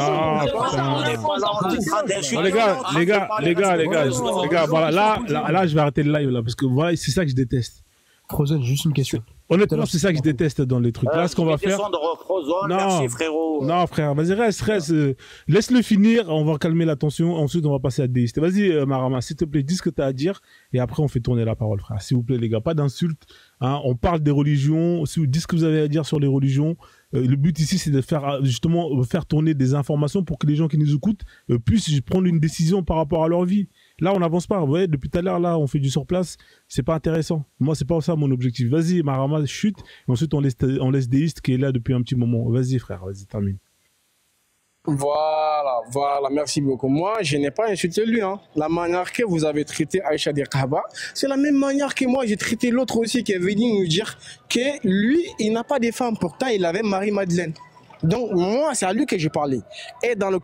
Les gars, voilà, là, je vais arrêter le live là, parce que voilà, c'est ça que je déteste. Frozone, juste une question. Honnêtement, c'est ça que je déteste dans les trucs. Là, ce qu'on va faire. Merci, frérot. Non, frère, vas-y, reste. Laisse-le finir, on va calmer la tension. Ensuite, on va passer à déiste. Vas-y, Marama, s'il te plaît, dis ce que tu as à dire. Et après, on fait tourner la parole, frère. S'il vous plaît, les gars, pas d'insultes. Hein, on parle des religions. Si vous dites ce que vous avez à dire sur les religions, le but ici, c'est de faire tourner des informations pour que les gens qui nous écoutent puissent prendre une décision par rapport à leur vie. Là, on n'avance pas. Vous voyez, depuis tout à l'heure, là, on fait du sur-place. C'est pas intéressant. Moi, c'est pas ça mon objectif. Vas-y, Marama, chute. Et ensuite, on laisse Déiste qui est là depuis un petit moment. Vas-y, frère. Vas-y, termine. Voilà. Merci beaucoup. Moi, je n'ai pas insulté lui. Hein. La manière que vous avez traité Aïcha Dekaba, c'est la même manière que moi, j'ai traité l'autre aussi qui est venu nous dire que lui, il n'a pas de femme. Pourtant, il avait Marie-Madeleine. Donc, moi, c'est à lui que j'ai parlé. Et dans le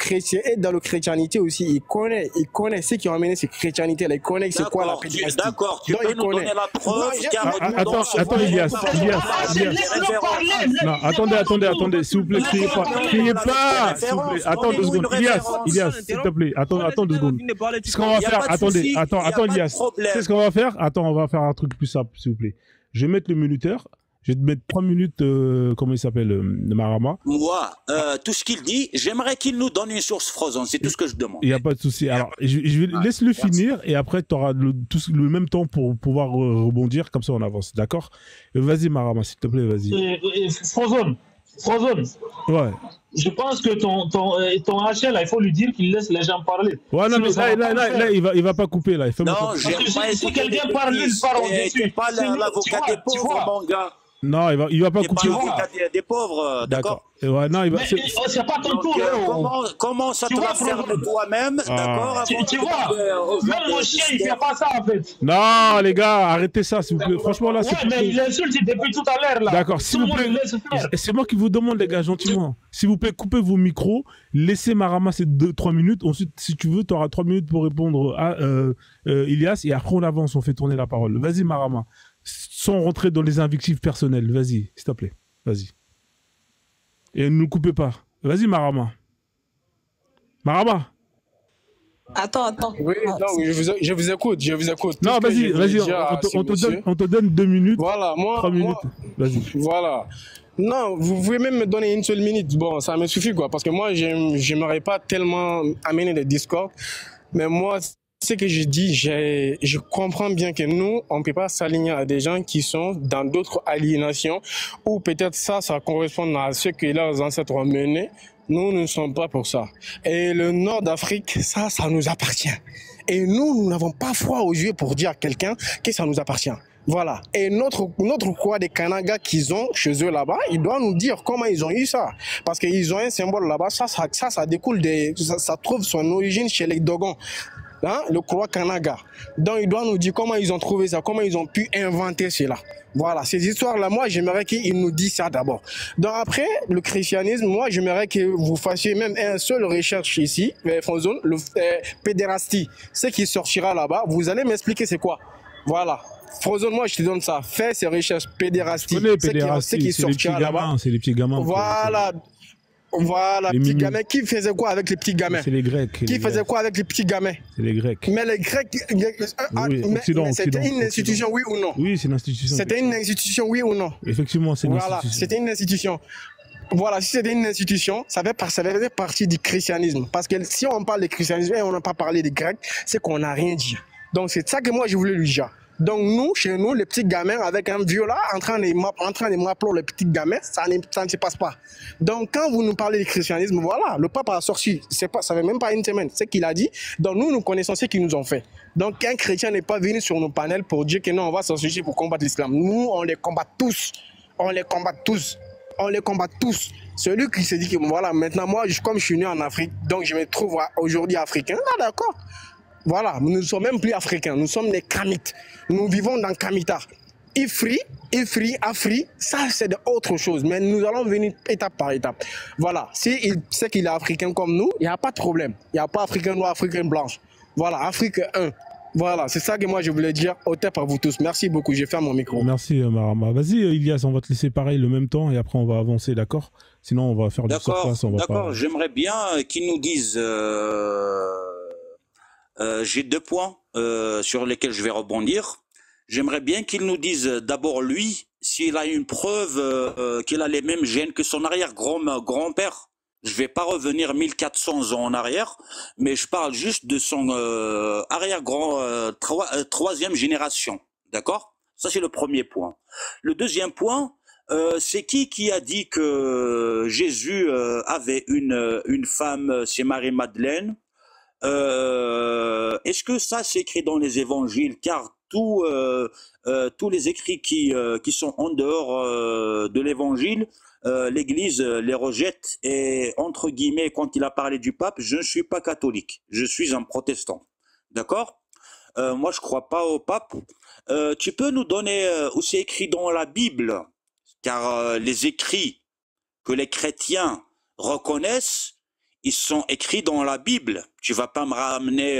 chrétianité aussi, il connaît ceux qui ont amené cette chrétianité-là. Il connaît c'est quoi la pédérastie. D'accord, tu peux nous donner la preuve. Attends, Ilias. Non, attendez, s'il vous plaît, criez pas. S'il vous plaît, attends 2 secondes. Ilias, s'il te plaît, attends 2 secondes. Ce qu'on va faire, attends, Ilias. C'est ce qu'on va faire. Attends, on va faire un truc plus simple, s'il vous plaît. Je vais mettre le minuteur. Je vais te mettre 3 minutes, comment il s'appelle, Marama. Moi, tout ce qu'il dit, j'aimerais qu'il nous donne une source Frozone, c'est tout ce que je demande. Il n'y a pas de souci. Alors, laisse-le finir et après, tu auras le même temps pour pouvoir rebondir, comme ça on avance, d'accord? Vas-y, Marama, s'il te plaît, vas-y. Frozone. Ouais. Je pense que ton HL, il faut lui dire qu'il laisse les gens parler. Ouais, non, mais là, il va pas couper, là. Non, j'aime pas si quelqu'un parle, il parle au-dessus. Tu pas l'avocat des pauvres, mon gars. Non, il va pas couper. Des pauvres, d'accord. Ouais, non, il va. C'est pas ton tour. Commence à te la faire de toi-même, d'accord. Tu vois, même mon chien, il fait pas ça en fait. Non, les gars, arrêtez ça, s'il vous plaît. Franchement, là, c'est. Ouais, mais il insulte depuis tout à l'heure, là. D'accord, s'il vous plaît. C'est moi qui vous demande, les gars, gentiment. S'il vous plaît, coupez vos micros, laissez Marama ces 2-3 minutes. Ensuite, si tu veux, tu auras 3 minutes pour répondre à Ilias. Et après, on avance, on fait tourner la parole. Vas-y, Marama. Sans rentrer dans les invectives personnelles. Vas-y, s'il te plaît. Vas-y. Et ne nous coupez pas. Vas-y, Marama. Attends. Oui, non, je vous écoute. Non, vas-y. On te donne 2 minutes. Voilà, 3 minutes. Vas-y. Voilà. Non, vous pouvez même me donner une seule minute. Bon, ça me suffit, quoi. Parce que moi, j'aimerais pas tellement amener des discords. Mais moi, ce que je dis, je comprends bien que nous, on ne peut pas s'aligner à des gens qui sont dans d'autres aliénations, ou peut-être ça correspond à ce que leurs ancêtres ont mené. Nous ne sommes pas pour ça. Et le nord d'Afrique, ça nous appartient. Et nous n'avons pas froid aux yeux pour dire à quelqu'un que ça nous appartient. Voilà. Et notre croix des Kanaga qu'ils ont chez eux là-bas, ils doivent nous dire comment ils ont eu ça. Parce qu'ils ont un symbole là-bas, ça découle ça trouve son origine chez les Dogons. Hein, le croix Kanaga. Donc, il doit nous dire comment ils ont trouvé ça, comment ils ont pu inventer cela. Voilà, ces histoires-là, moi, j'aimerais qu'ils nous disent ça d'abord. Donc, après, le christianisme, moi, j'aimerais que vous fassiez même une seule recherche ici, Frozone, le pédérastie. Ce qui sortira là-bas, vous allez m'expliquer c'est quoi. Voilà. Frozone, moi, je te donne ça. Fais ces recherches pédérastie. Ce qui sortira là-bas. C'est les petits gamins. Voilà. Voilà, les petits gamins. Qui faisait quoi avec les petits gamins? C'est les Grecs. Qui faisait quoi avec les petits gamins? C'est les Grecs. Mais les Grecs, c'était une institution, oui ou non? Oui, c'est une institution. C'était une institution, oui ou non? Effectivement, c'est une institution. Voilà, c'était une institution. Voilà, si c'était une institution, ça fait partie du christianisme. Parce que si on parle de christianisme et on n'a pas parlé des Grecs, c'est qu'on n'a rien dit. Donc c'est ça que moi je voulais lui dire. Donc nous, chez nous, les petits gamins avec un vieux là, en train de m'appeler les petits gamins, ça ne se passe pas. Donc quand vous nous parlez du christianisme, voilà, le pape a sorti, ça fait même pas une semaine, c'est ce qu'il a dit. Donc nous connaissons ce qu'ils nous ont fait. Donc un chrétien n'est pas venu sur nos panels pour dire que non, on va s'associer pour combattre l'islam. Nous, on les combat tous. On les combat tous. On les combat tous. Celui qui se dit que voilà, maintenant moi, comme je suis né en Afrique, donc je me trouve aujourd'hui africain, ah d'accord. Voilà, nous ne sommes même plus africains, nous sommes des Kamites. Nous vivons dans Kamita. Ifri, Afri, ça c'est autre chose, mais nous allons venir étape par étape. Voilà, s'il sait qu'il est africain comme nous, il n'y a pas de problème. Il n'y a pas africain noir, africain blanche. Voilà, Afrique 1. Voilà, c'est ça que moi je voulais dire. Au tap à vous tous. Merci beaucoup, j'ai fait mon micro. Merci Marama. Vas-y Ilias, on va te laisser pareil le même temps et après on va avancer, d'accord? Sinon on va faire du surface. D'accord, j'aimerais bien qu'ils nous disent... j'ai 2 points sur lesquels je vais rebondir. J'aimerais bien qu'il nous dise d'abord lui s'il a une preuve qu'il a les mêmes gènes que son arrière-grand-père. Je vais pas revenir 1400 ans en arrière, mais je parle juste de son troisième génération. D'accord? Ça c'est le premier point. Le deuxième point, c'est qui a dit que Jésus avait une femme, c'est Marie-Madeleine? Est-ce que ça c'est écrit dans les évangiles? Car tous les écrits qui sont en dehors de l'évangile, l'Église les rejette. Et entre guillemets, quand il a parlé du pape, je ne suis pas catholique, je suis un protestant. D'accord? Moi je crois pas au pape. Tu peux nous donner où c'est écrit dans la Bible? Car les écrits que les chrétiens reconnaissent, ils sont écrits dans la Bible. Tu vas pas me ramener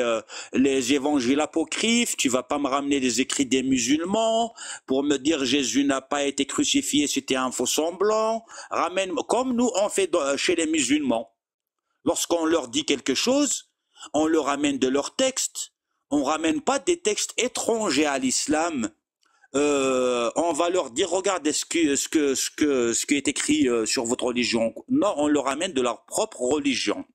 les évangiles apocryphes, tu vas pas me ramener les écrits des musulmans pour me dire Jésus n'a pas été crucifié, c'était un faux semblant. Ramène, comme nous on fait chez les musulmans. Lorsqu'on leur dit quelque chose, on le ramène de leur texte. On ramène pas des textes étrangers à l'islam. On va leur dire regardez ce qui est écrit sur votre religion. Non, on leur ramène de leur propre religion.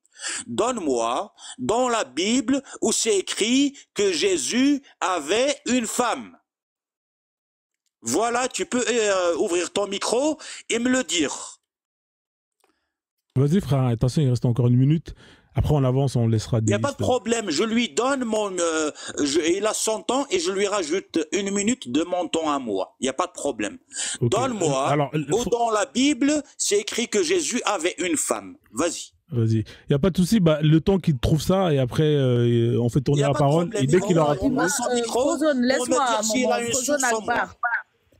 Donne-moi dans la Bible où c'est écrit que Jésus avait une femme. Voilà, tu peux ouvrir ton micro et me le dire. Vas-y frère, attention, il reste encore 1 minute. Après, on avance, on laissera des... Il n'y a pas de problème, je lui donne il a son temps et je lui rajoute 1 minute de mon temps à moi. Il n'y a pas de problème. Okay. Donne-moi, où dans la Bible, c'est écrit que Jésus avait une femme. Vas-y. Vas-y. Il n'y a pas de souci, le temps qu'il trouve ça et après, on fait tourner la parole. Et dès qu'il aura trouvé... Laisse-moi,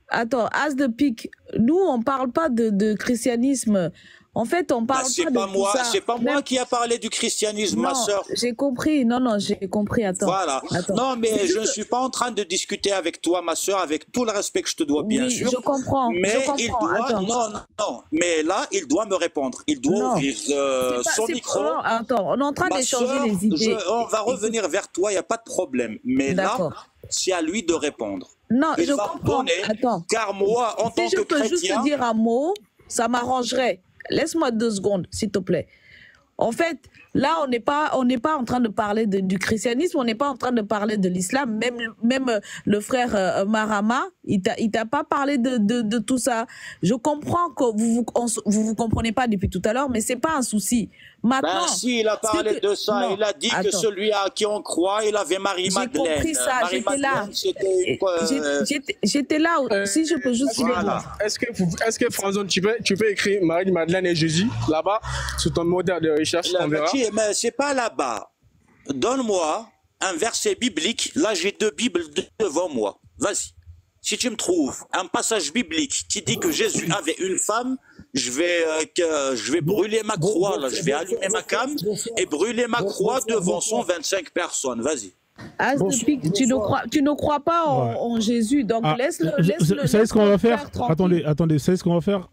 attends, as de pique. Nous, on ne parle pas de christianisme. En fait, on parle pas de tout ça. C'est pas moi qui a parlé du christianisme, ma sœur. J'ai compris. Non, j'ai compris. Attends. Voilà. Attends. Non, mais je ne suis pas en train de discuter avec toi, ma sœur, avec tout le respect que je te dois, bien sûr. Je comprends. Mais il doit. Non. Mais là, il doit me répondre. Il doit ouvrir son micro. Attends, on est en train d'échanger les idées. On va revenir vers toi. Il n'y a pas de problème. Mais là, c'est à lui de répondre. Non, je comprends. Attends. Car moi, en tant que chrétien, si je peux juste te dire un mot, ça m'arrangerait. Laisse-moi 2 secondes, s'il te plaît. En fait, là, on n'est pas en train de parler du christianisme, on n'est pas en train de parler de l'islam. Même le frère Marama, il t'a pas parlé de tout ça. Je comprends que vous comprenez pas depuis tout à l'heure, mais c'est pas un souci. Maintenant, ben si, il a parlé de ça. Non, il a dit que celui à qui on croit, il avait Marie-Madeleine. J'ai compris ça, j'étais là. J'étais là. Si je peux juste... Voilà. Est-ce que Franzon, tu peux écrire Marie-Madeleine et Jésus là-bas sur ton moteur de recherche, on verra. Mais c'est pas là-bas. Donne-moi un verset biblique. Là, j'ai 2 Bibles devant moi. Vas-y. Si tu me trouves un passage biblique qui dit que Jésus avait une femme, je vais brûler ma croix, là. Je vais allumer ma cam et brûler ma croix devant 125 personnes. Vas-y. As de pique, tu ne crois pas en Jésus, donc laisse-le. Vous savez ce qu'on va faire? Attendez, vous savez ce qu'on va faire?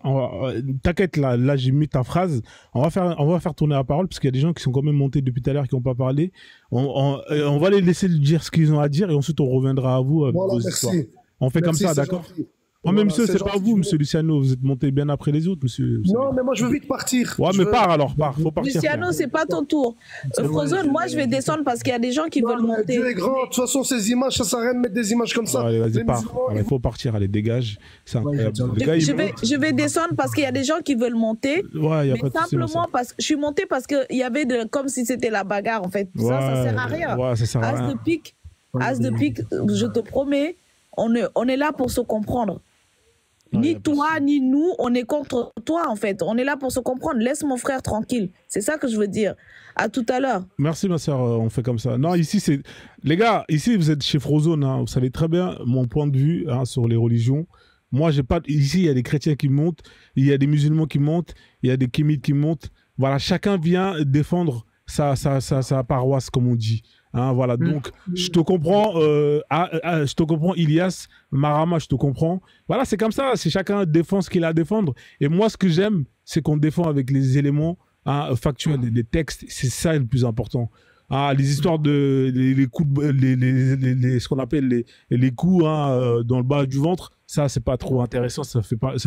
T'inquiète, là j'ai mis ta phrase. On va faire tourner la parole parce qu'il y a des gens qui sont quand même montés depuis tout à l'heure qui n'ont pas parlé. On va les laisser dire ce qu'ils ont à dire et ensuite on reviendra à vous avec vos histoires. On fait comme ça, d'accord? Mais monsieur, c'est pas vous, monsieur Luciano, vous êtes monté bien après les autres, monsieur. Non, mais moi je veux vite partir. Ouais, mais pars alors, faut partir. Luciano, c'est pas ton tour. Frozone, moi je vais descendre parce qu'il y a des gens qui veulent monter. Dieu est grand, de toute façon ces images, ça sert à rien de mettre des images comme ça. Allez, vas-y, pars. Il faut partir, allez, dégage. C'est incroyable. Je vais descendre parce qu'il y a des gens qui veulent monter. Ouais, mais simplement parce que je suis monté parce qu'il y avait comme si c'était la bagarre en fait. Ça sert à rien. Ouais, ça sert à rien. As de pique, je te promets, on est là pour se comprendre. Ni toi, ni nous, on est contre toi, en fait. On est là pour se comprendre. Laisse mon frère tranquille. C'est ça que je veux dire. À tout à l'heure. Merci, ma soeur. On fait comme ça. Non, ici, c'est... Les gars, ici, vous êtes chez Frozone. Hein. Vous savez très bien mon point de vue sur les religions. Moi, j'ai pas... Ici, il y a des chrétiens qui montent. Il y a des musulmans qui montent. Il y a des kémites qui montent. Voilà, chacun vient défendre sa paroisse, comme on dit. Hein, voilà, donc je te comprends, je te comprends, Ilias, Marama, je te comprends. Voilà, c'est comme ça, c'est chacun défend ce qu'il a à défendre. Et moi, ce que j'aime, c'est qu'on défend avec les éléments factuels, les textes, c'est ça le plus important. Les histoires de les coups, ce qu'on appelle les coups dans le bas du ventre, ça c'est pas trop intéressant, ça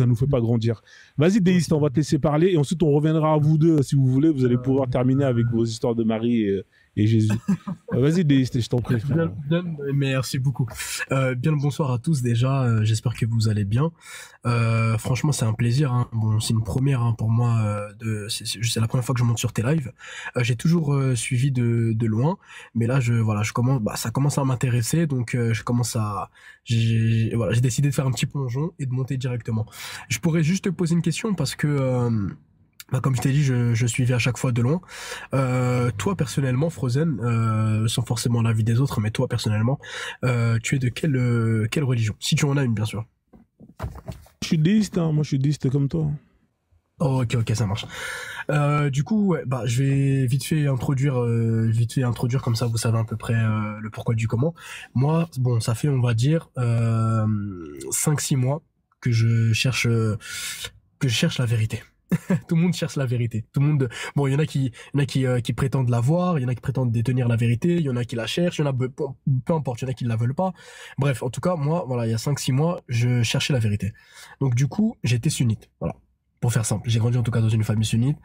nous fait pas grandir. Vas-y Déiste, on va te laisser parler et ensuite on reviendra à vous deux si vous voulez. Vous allez pouvoir terminer avec vos histoires de Marie et Jésus. Vas-y Déiste, je t'en prie. Merci beaucoup. Bien le bonsoir à tous déjà. J'espère que vous allez bien. Franchement, c'est un plaisir. Hein. Bon, c'est une première pour moi. C'est la première fois que je monte sur tes lives. J'ai toujours suivi de loin, mais là, je commence. Ça commence à m'intéresser, donc j'ai décidé de faire un petit plongeon et de monter directement. Je pourrais juste te poser une question parce que. Comme je t'ai dit, je suivais à chaque fois de loin. Toi, personnellement, Frozen, sans forcément l'avis des autres, mais toi, personnellement, tu es de quelle religion? Si tu en as une, bien sûr. Je suis déiste, hein. Moi je suis déiste comme toi. Oh, ok, ça marche. Du coup, ouais, je vais vite fait introduire comme ça, vous savez à peu près le pourquoi du comment. Moi, bon, ça fait, on va dire, 5-6 mois que je cherche la vérité. Tout le monde cherche la vérité. Tout le monde. Bon, il y en a qui prétendent l'avoir, il y en a qui prétendent détenir la vérité, il y en a qui la cherchent, il y en a peu importe, il y en a qui ne la veulent pas. Bref, en tout cas, moi, voilà, il y a 5-6 mois, je cherchais la vérité. Donc du coup, j'étais sunnite. Voilà. Pour faire simple, j'ai grandi en tout cas dans une famille sunnite.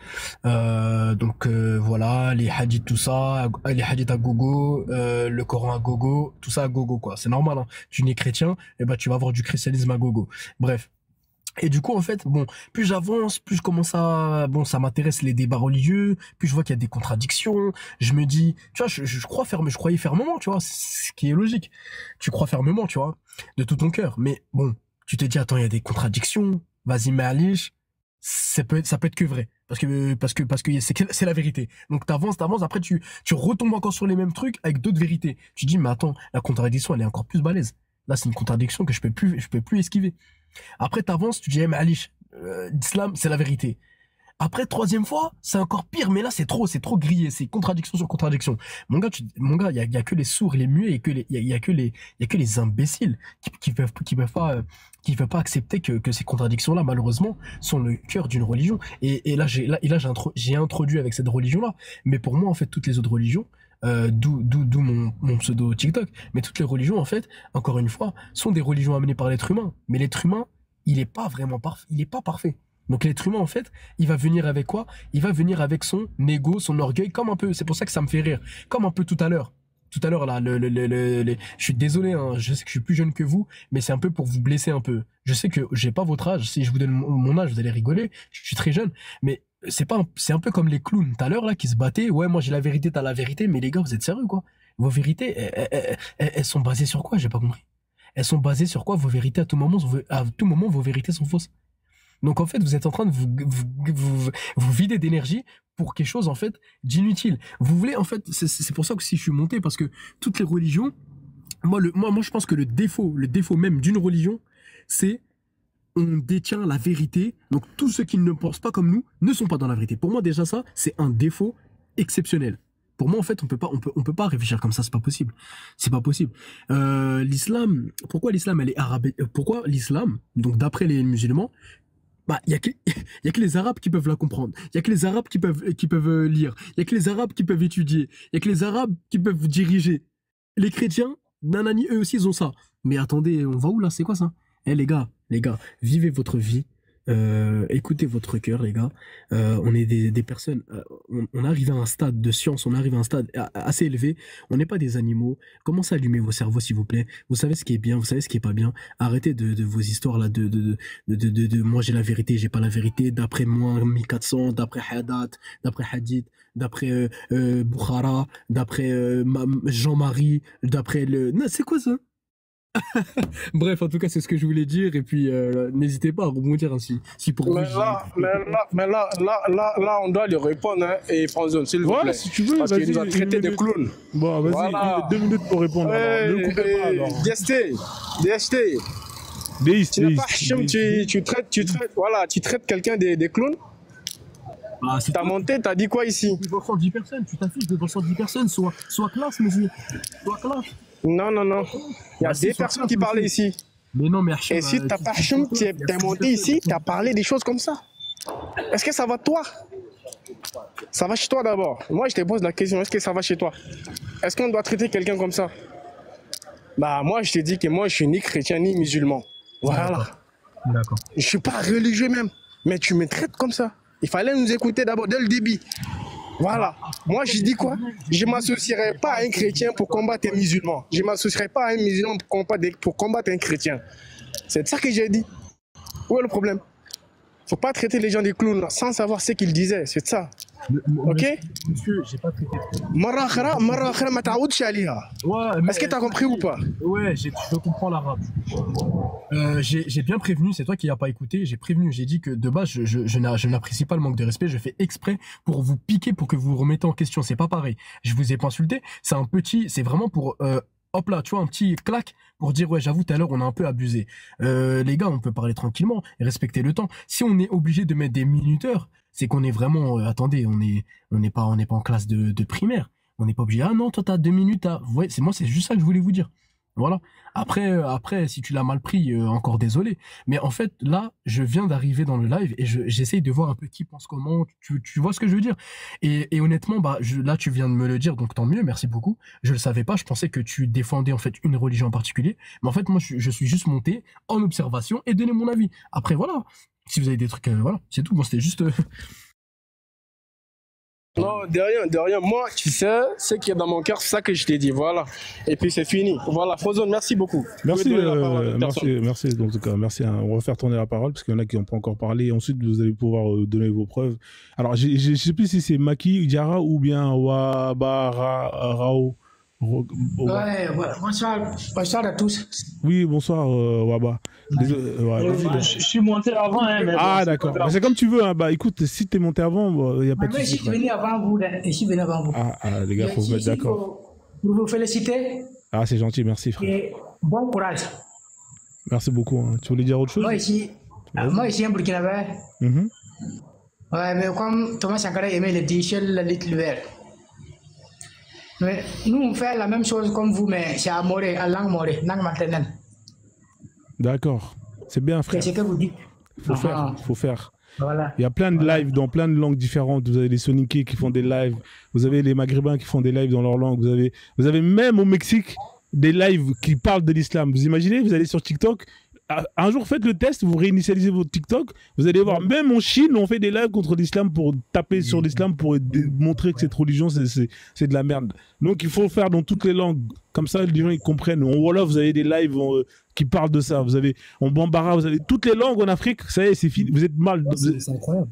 Voilà, les hadiths, tout ça, les hadiths à gogo, le Coran à gogo, tout ça à gogo quoi. C'est normal. Hein. Tu n'es chrétien, et tu vas avoir du christianisme à gogo. Bref. Et du coup, en fait, bon, plus j'avance, plus je commence à, ça m'intéresse les débats religieux, plus je vois qu'il y a des contradictions, je me dis, tu vois, je croyais fermement, tu vois, ce qui est logique. Tu crois fermement, tu vois, de tout ton cœur. Mais bon, tu te dis, attends, il y a des contradictions, vas-y, Malish, ça peut être que vrai. Parce que c'est la vérité. Donc t'avances, après tu retombes encore sur les mêmes trucs avec d'autres vérités. Tu dis, mais attends, la contradiction, elle est encore plus balèze. Là, c'est une contradiction que je peux plus esquiver. Après, t'avances, tu dis, Malish, l'islam, c'est la vérité. Après, troisième fois, c'est encore pire, mais là, c'est trop grillé, c'est contradiction sur contradiction. Mon gars, il y a que les sourds, les muets, et il y a que les imbéciles qui peuvent pas accepter que ces contradictions-là, malheureusement, sont le cœur d'une religion. Et là, j'ai introduit avec cette religion-là. Mais pour moi, en fait, toutes les autres religions, d'où mon pseudo TikTok, mais toutes les religions, en fait, encore une fois, sont des religions amenées par l'être humain. Mais l'être humain, il est pas vraiment parfait. Il est pas parfait. Donc l'être humain, en fait, il va venir avec quoi? Il va venir avec son ego, son orgueil, comme un peu, c'est pour ça que ça me fait rire, comme un peu tout à l'heure. Tout à l'heure, là, je suis désolé, hein, je sais que je suis plus jeune que vous, mais c'est un peu pour vous blesser un peu. Je sais que j'ai pas votre âge, si je vous donne mon âge, vous allez rigoler, je suis très jeune, mais c'est un peu comme les clowns tout à l'heure, là, qui se battaient, ouais, moi j'ai la vérité, t'as la vérité, mais les gars, vous êtes sérieux, quoi? Vos vérités, elles sont basées sur quoi? J'ai pas compris. Elles sont basées sur quoi? Vos vérités, à tout moment, vos vérités sont fausses. Donc en fait, vous êtes en train de vous vider d'énergie pour quelque chose en fait d'inutile. Vous voulez en fait, c'est pour ça que si je suis monté, parce que toutes les religions, moi je pense que le défaut même d'une religion, c'est on détient la vérité. Donc tous ceux qui ne pensent pas comme nous ne sont pas dans la vérité. Pour moi déjà ça, c'est un défaut exceptionnel. Pour moi, en fait, on peut pas réfléchir comme ça, c'est pas possible. C'est pas possible. L'islam, pourquoi l'islam, elle est arabe? Pourquoi l'islam, donc d'après les musulmans, bah, y a que les Arabes qui peuvent la comprendre. Il y a que les Arabes qui peuvent lire. Il y a que les Arabes qui peuvent étudier. Il y a que les Arabes qui peuvent diriger. Les chrétiens, nanani, eux aussi, ils ont ça. Mais attendez, on va où là? C'est quoi ça? Eh les gars, vivez votre vie. Écoutez votre cœur, les gars. On est des personnes. On arrive à un stade de science, on arrive à un stade assez élevé. On n'est pas des animaux. Commencez à allumer vos cerveaux, s'il vous plaît. Vous savez ce qui est bien, vous savez ce qui est pas bien. Arrêtez de vos histoires là, de moi j'ai la vérité, j'ai pas la vérité. D'après moi 1400, d'après Haddad, d'après Hadith, d'après Boukhara, d'après Jean-Marie, d'après le. Non, c'est quoi ça? Bref, en tout cas, c'est ce que je voulais dire. Et puis, n'hésitez pas à rebondir ainsi. Si pour vous, mais là, on doit lui répondre. Hein, et Franzone, s'il vous plaît. Si tu veux, parce qu'il nous a traité de clown. Bon, vas-y, voilà. 2 minutes pour répondre. Ne coupez pas, alors. Tu traites quelqu'un des clowns. Ah, t'as monté, t'as dit quoi ici? Devant 110 personnes, tu t'affiches devant 110 personnes. Sois classe, monsieur. Sois classe. Non. Il y a des personnes qui parlaient ici. Mais non, mais et si t'as pas t'es monté ici, t'as parlé des choses comme ça. Est-ce que ça va toi? Ça va chez toi d'abord. Moi, je te pose la question, est-ce que ça va chez toi? Est-ce qu'on doit traiter quelqu'un comme ça? Bah, moi, je te dis que moi, je suis ni chrétien ni musulman. Voilà. D'accord. Je suis pas religieux même. Mais tu me traites comme ça. Il fallait nous écouter d'abord dès le début. Voilà. Moi, je dis quoi? Je ne m'associerai pas à un chrétien pour combattre un musulman. Je ne m'associerai pas à un musulman pour combattre un chrétien. C'est ça que j'ai dit. Où est le problème? Il ne faut pas traiter les gens des clowns sans savoir ce qu'ils disaient. C'est ça. Ok? Monsieur, j'ai pas traité. Est-ce que tu as compris ou pas? Ouais, je comprends l'arabe. J'ai bien prévenu, c'est toi qui n'as pas écouté. J'ai prévenu, j'ai dit que de base, je n'apprécie pas le manque de respect. Je fais exprès pour vous piquer, pour que vous vous remettez en question. C'est pas pareil. Je vous ai pas insulté. C'est vraiment pour. Hop là, tu vois, un petit claque pour dire, ouais, j'avoue, tout à l'heure, on a un peu abusé. Les gars, on peut parler tranquillement et respecter le temps. Si on est obligé de mettre des minuteurs, c'est qu'on est vraiment, attendez, on n'est pas en classe de primaire. On n'est pas obligé, ah non, toi, t'as 2 minutes, ouais, c'est juste ça que je voulais vous dire. Voilà. Après, si tu l'as mal pris, encore désolé. Mais en fait, là, je viens d'arriver dans le live et j'essaye de voir un peu qui pense comment. Tu vois ce que je veux dire? Et honnêtement, bah, là, tu viens de me le dire, donc tant mieux, merci beaucoup. Je le savais pas, je pensais que tu défendais en fait une religion en particulier. Mais en fait, moi, je suis juste monté en observation et donner mon avis. Après, voilà. Si vous avez des trucs, voilà, c'est tout. Bon, c'était juste. Non, de rien. Moi, tu sais, ce qui est dans mon cœur, c'est ça que je t'ai dit. Voilà. Et puis c'est fini. Voilà, Frozone, merci beaucoup. Merci. En tout cas, merci. Hein. On va faire tourner la parole parce qu'il y en a qui n'ont pas encore parlé. Ensuite, vous allez pouvoir donner vos preuves. Alors, je ne sais plus si c'est Maki Diara ou bien Wabarao. Ouais, bonsoir à tous. Oui, bonsoir Waba. Je suis monté avant. Hein, mais d'accord. C'est comme tu veux. Hein. Bah écoute, si t'es monté avant, il n'y a pas de souci. Je suis venu avant vous. Je suis venu avant vous. Les gars, faut se mettre d'accord. Pour vous féliciter. Ah, c'est gentil, merci frère. Et bon courage. Merci beaucoup. Hein. Tu voulais dire autre chose? Moi ici, un Burkinabé. Ouais, mais comme Thomas Sankara aimait le t-shirt, le little vert. Mais nous, on fait la même chose comme vous, mais c'est à Moré, à langue Moré, langue maternelle. D'accord. C'est bien, frère. C'est ce que vous dites. Faut faire. Voilà. Il y a plein de lives dans plein de langues différentes. Vous avez les Soniqués qui font des lives. Vous avez les Maghrébins qui font des lives dans leur langue. Vous avez même au Mexique des lives qui parlent de l'islam. Vous imaginez, vous allez sur TikTok, un jour, faites le test, vous réinitialisez votre TikTok, vous allez voir, même en Chine, on fait des lives contre l'islam pour taper sur l'islam, pour montrer que cette religion, c'est de la merde. Donc, il faut le faire dans toutes les langues. Comme ça, les gens, ils comprennent. En Wolof, vous avez des lives qui parlent de ça. Vous avez, en Bambara, vous avez toutes les langues en Afrique. Ça y est, c'est fini. Vous êtes mal. C'est incroyable.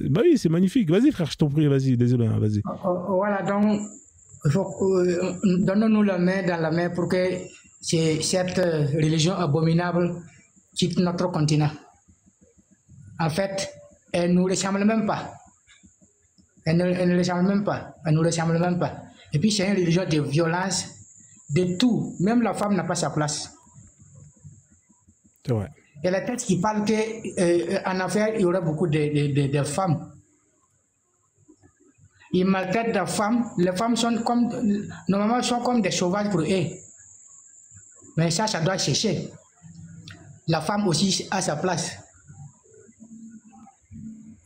Bah oui, c'est magnifique. Vas-y, frère, je t'en prie, vas-y. Désolé, hein, vas-y. Voilà, donc, donnons-nous la main dans la main pour que cette religion abominable quitte notre continent. En fait, elle ne nous ressemble même pas. Elle ne ressemble même pas. Elle ne nous ressemble même pas. Et puis, c'est une religion de violence, de tout. Même la femme n'a pas sa place. C'est vrai. Il y a la tête qui parle qu'en affaire, il y aura beaucoup de femmes. Ils maltraitent les femmes. Les femmes sont comme, normalement, sont comme des sauvages pour eux. Mais ça doit cesser. La femme aussi a sa place.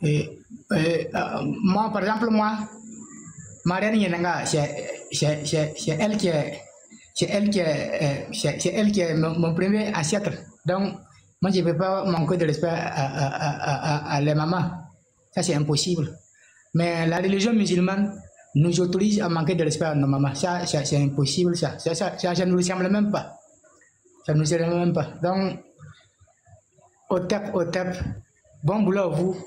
Moi, par exemple, ma reine Yenanga, c'est elle qui est mon premier ancêtre. Donc, moi, je ne peux pas manquer de respect à les mamans. Ça, c'est impossible. Mais la religion musulmane nous autorise à manquer de respect à nos mamans. Ça c'est impossible, ça ne nous ressemble même pas. Ça ne nous ressemble même pas. Donc, au tap, bon boulot à vous.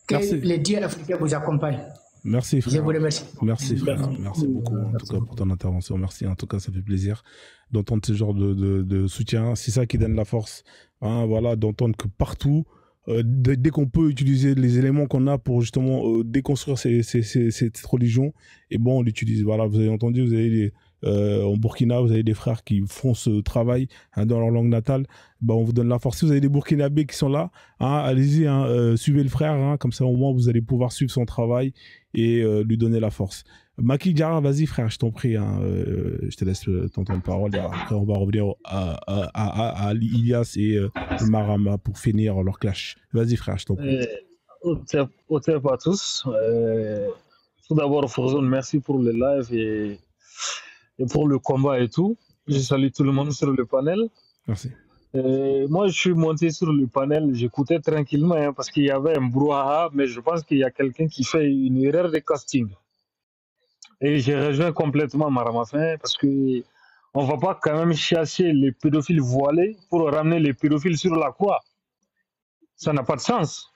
Que Merci. les dieux africains vous accompagnent. Merci, frère. Je vous remercie. Merci, frère. Merci beaucoup, en tout cas, pour ton intervention. Merci. En tout cas, ça fait plaisir d'entendre ce genre de soutien. C'est ça qui donne la force. Hein, voilà, d'entendre que partout, dès qu'on peut utiliser les éléments qu'on a pour justement déconstruire cette religion, et bon, on l'utilise. Voilà, vous avez entendu, vous avez en Burkina, vous avez des frères qui font ce travail dans leur langue natale. Bah, on vous donne la force. Si vous avez des Burkinabés qui sont là, hein, allez-y, hein, suivez le frère, hein, comme ça au moins vous allez pouvoir suivre son travail et lui donner la force. Maki Diarra, vas-y frère, je t'en prie, hein, je te laisse ton temps de parole. Et après on va revenir à Ilias et Marama pour finir leur clash. Vas-y frère, je t'en prie. Au top à tous. Tout d'abord, Frozone, merci pour le live et pour le combat et tout. Je salue tout le monde sur le panel. Merci. Moi, je suis monté sur le panel, j'écoutais tranquillement hein, parce qu'il y avait un brouhaha, mais je pense qu'il y a quelqu'un qui fait une erreur de casting. Et j'ai rejoint complètement Maramafin parce que on va pas quand même chasser les pédophiles voilés pour ramener les pédophiles sur la croix. Ça n'a pas de sens.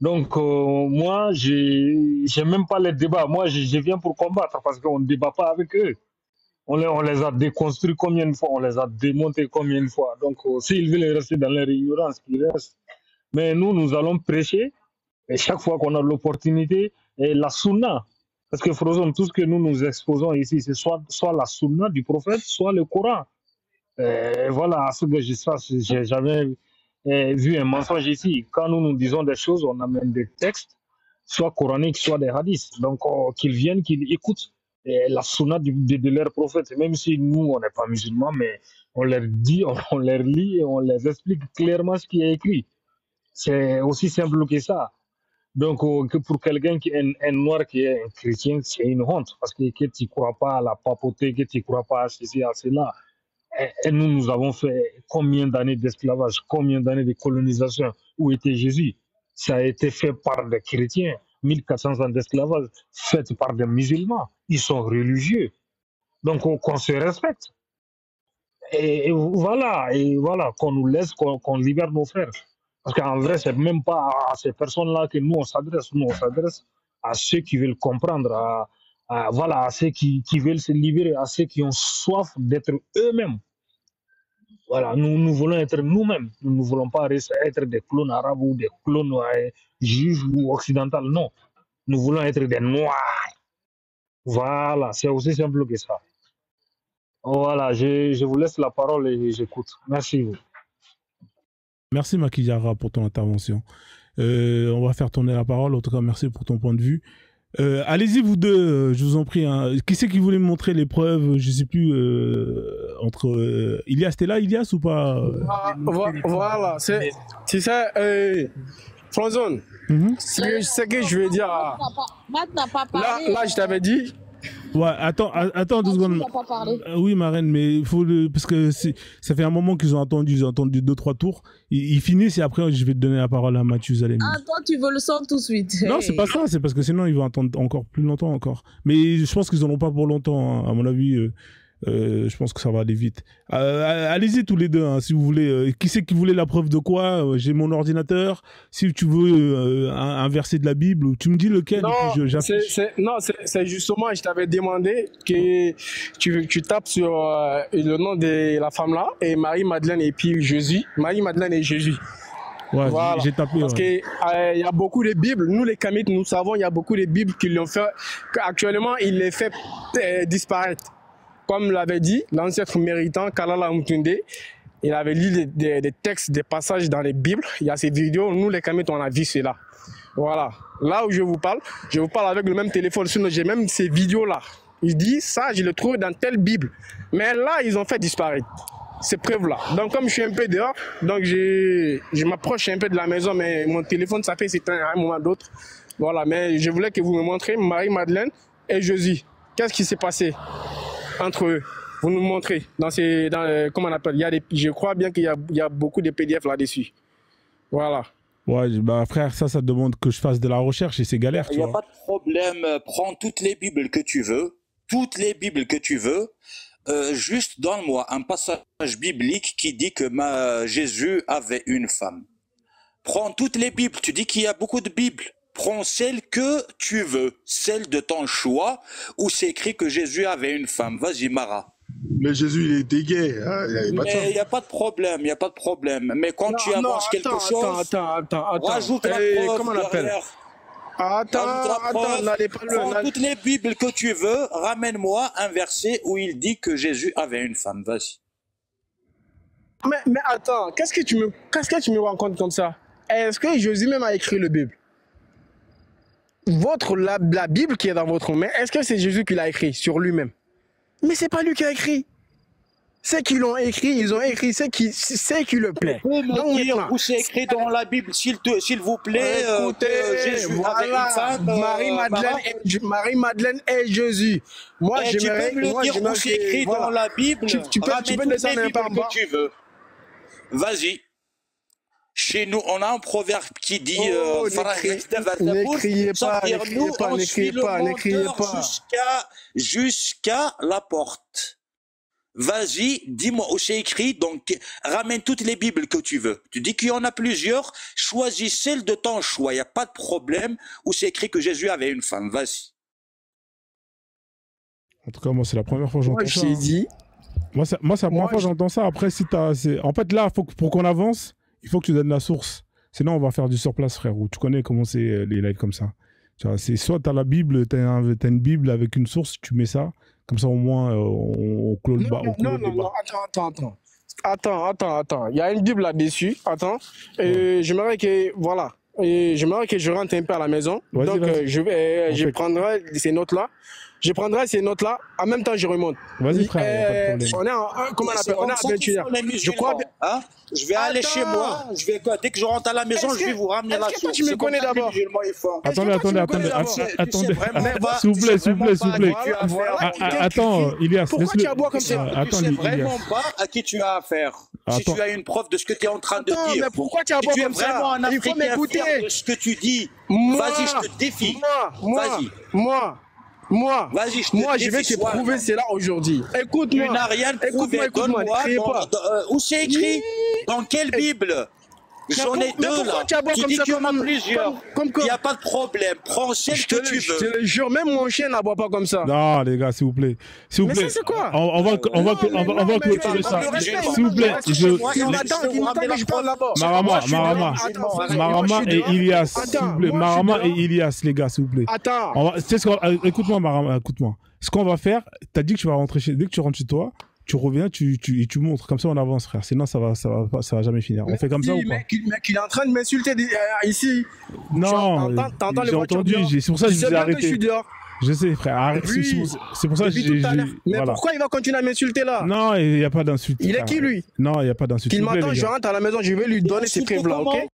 Donc, moi, j'ai même pas les débats. Moi, je viens pour combattre parce qu'on ne débat pas avec eux. On les a déconstruits combien de fois, on les a démontés combien de fois. Donc, s'ils veulent rester dans leur ignorance, qu'ils restent. Mais nous allons prêcher, et chaque fois qu'on a l'opportunité, et la sunna. Parce que, Frozone, tout ce que nous exposons ici, c'est soit la sunna du prophète, soit le Coran. Et voilà, à ce que je sache, j'ai jamais vu un mensonge ici. Quand nous disons des choses, on amène des textes, soit coraniques, soit des hadiths. Donc, qu'ils viennent, qu'ils écoutent la sunna de leur prophète. Même si nous, on n'est pas musulmans, mais on leur dit, on leur lit et on leur explique clairement ce qui est écrit. C'est aussi simple que ça. Donc, que pour quelqu'un qui est un noir qui est un chrétien, c'est une honte. Parce que tu ne crois pas à la papauté, que tu ne crois pas à ceci, à cela. Et nous avons fait combien d'années d'esclavage, combien d'années de colonisation? Où était Jésus? Ça a été fait par des chrétiens. 1400 ans d'esclavage fait par des musulmans. Ils sont religieux. Donc, qu'on se respecte. Et voilà, qu'on nous laisse, qu'on libère nos frères. Parce qu'en vrai, c'est même pas à ces personnes-là que nous, on s'adresse. Nous, on s'adresse à ceux qui veulent comprendre, à ceux qui veulent se libérer, à ceux qui ont soif d'être eux-mêmes. Voilà, nous voulons être nous-mêmes. Nous ne voulons pas être des clones arabes ou des clones juifs ou occidentaux. Non. Nous voulons être des noirs. Voilà, c'est aussi simple que ça. Voilà, je vous laisse la parole et j'écoute. Merci vous. Merci Maki Diarra pour ton intervention. On va faire tourner la parole. En tout cas, merci pour ton point de vue. Allez-y vous deux, je vous en prie. Hein. Qui c'est qui voulait me montrer les preuves? Je sais plus entre Ilias, t'es là, Ilias ou pas? Voilà, tu sais, Frozone, ce que je veux dire. Là, je t'avais dit, Ouais, attends 2 secondes. Tu n'as pas parlé. Oui, ma reine, mais il faut parce que ça fait un moment qu'ils ont attendu 2-3 tours. Ils finissent et après je vais te donner la parole à Mathieu Zalemi. Ah, toi, tu veux le son tout de suite. Non, Hey. c'est pas ça, c'est parce que sinon ils vont attendre encore plus longtemps encore. Mais je pense qu'ils en ont pas pour longtemps, hein. À mon avis. Je pense que ça va aller vite. Allez-y tous les deux, hein, si vous voulez. Qui c'est qui voulait la preuve de quoi? J'ai mon ordinateur. Si tu veux un verset de la Bible, tu me dis lequel. Non, et puis j'affiche. c'est justement, je t'avais demandé que tu tapes sur le nom de la femme là, et Marie-Madeleine et puis Jésus. Marie-Madeleine et Jésus. Ouais, voilà. j'ai tapé. Parce qu'il y a beaucoup de Bibles, nous les Kamites, nous savons, il y a beaucoup de Bibles qui l'ont fait, qu'actuellement, il les fait disparaître. Comme l'avait dit l'ancêtre méritant Kalala Mtunde, il avait lu des textes, des passages dans les Bibles. Il y a ces vidéos, nous les Kamites, on a vu cela. Voilà. Là où je vous parle avec le même téléphone, sinon j'ai même ces vidéos-là. Il dit ça, je le trouve dans telle Bible. Mais là, ils ont fait disparaître ces preuves-là. Donc comme je suis un peu dehors, donc je m'approche un peu de la maison, mais mon téléphone, ça fait s'éteindre à un moment d'autre. Voilà, mais je voulais que vous me montriez Marie-Madeleine et Jésus. Qu'est-ce qui s'est passé entre eux? Vous nous montrez comment on appelle, je crois bien qu'il y a beaucoup de PDF là-dessus. Voilà. Ouais, bah frère, ça demande que je fasse de la recherche et c'est galère. Il n'y a pas de problème. Prends toutes les Bibles que tu veux. Juste donne-moi un passage biblique qui dit que Jésus avait une femme. Prends toutes les Bibles. Tu dis qu'il y a beaucoup de Bibles. Prends celle que tu veux, celle de ton choix, où c'est écrit que Jésus avait une femme. Vas-y, Mara. Mais Jésus, il était gay. Hein, Mais il n'y a pas de problème, Mais quand tu avances quelque chose, rajoute la preuve. Comment on appelle? N'allez pas Prends toutes les Bibles que tu veux, ramène-moi un verset où il dit que Jésus avait une femme. Vas-y. Mais attends, qu'est-ce que tu me racontes comme ça? Est-ce que Jésus même a écrit le Bible? La Bible qui est dans votre main, est-ce que c'est Jésus qui l'a écrit sur lui-même? Mais c'est pas lui qui a écrit. Ceux qui l'ont écrit, ils ont écrit ce qui le plaît. Vous me dire où c'est écrit dans la Bible, s'il vous plaît, écoutez, Jésus voilà, avait une femme. Marie-Madeleine et Jésus. Moi, tu peux me le dire où c'est écrit dans la Bible. Tu peux descendre un peu en bas. Que tu veux. Vas-y. Chez nous, on a un proverbe qui dit n'écriez pas. Jusqu'à la porte. Vas-y, dis-moi où c'est écrit, donc ramène toutes les Bibles que tu veux. Tu dis qu'il y en a plusieurs, choisis celle de ton choix, il n'y a pas de problème, où c'est écrit que Jésus avait une femme. Vas-y. En tout cas, moi, c'est la première fois que j'entends ça. Moi, je t'ai dit. Moi, c'est la première fois que j'entends ça. Après, en fait, là, pour qu'on avance, il faut que tu donnes la source. Sinon, on va faire du surplace, frérot. Tu connais comment c'est les lives comme ça. C'est soit tu as la Bible, tu as une Bible avec une source, tu mets ça. Comme ça, au moins, on clôt le bas. Non, attends. Il y a une Bible là-dessus. Attends. Et j'aimerais que, voilà. Et j'aimerais que je rentre un peu à la maison. Donc, je prendrai ces notes-là. En même temps, je remonte. Vas-y, frère. On est en, comment on appelle? On est en 21h. Je crois. Hein? Je vais aller chez moi. Dès que je rentre à la maison, je vais vous ramener la source. Tu me connais d'abord. Attendez. S'il vous plaît. Attends, Ilias. Pourquoi tu aboies comme ça? Tu sais vraiment pas à qui tu as affaire. Si tu as une preuve de ce que tu es en train de dire. Mais pourquoi tu aboies comme ça? Tu es vraiment un Africain fier de ce que tu dis. Vas-y, je te défie. Vas-y. Moi, je vais te prouver cela aujourd'hui. Écoute-moi. Tu n'as rien prouvé. Donne-moi. Où c'est écrit? Dans quelle Bible? J'en ai deux là. Tu dis qu'il y en a plusieurs. Il n'y a pas de problème. Prends celle que tu veux. Je te le jure, même mon chien n'aboie pas comme ça. Non, les gars, s'il vous plaît. Mais ça, c'est quoi? On va clôturer ça. S'il vous plaît. Marama et Ilias. S'il vous plaît. Marama et Ilias, les gars, s'il vous plaît. Attends. Écoute-moi, Marama, écoute-moi. Ce qu'on va faire, t'as dit que tu vas rentrer dès que tu rentres chez toi. Tu reviens, tu montres. Comme ça, on avance, frère. Sinon, ça va jamais finir. On fait comme ça ou pas? Mais qu'il est en train de m'insulter ici. Non, j'ai entendu. C'est pour ça que je vous ai arrêté. Je suis dehors. Je sais, frère. Arrête. C'est pour ça que j'ai... Mais pourquoi il va continuer à m'insulter là? Non, il n'y a pas d'insulte. Il est qui, lui? Non, il n'y a pas d'insulte. Qu'il m'attend, je rentre à la maison, je vais lui donner ses preuves là, ok?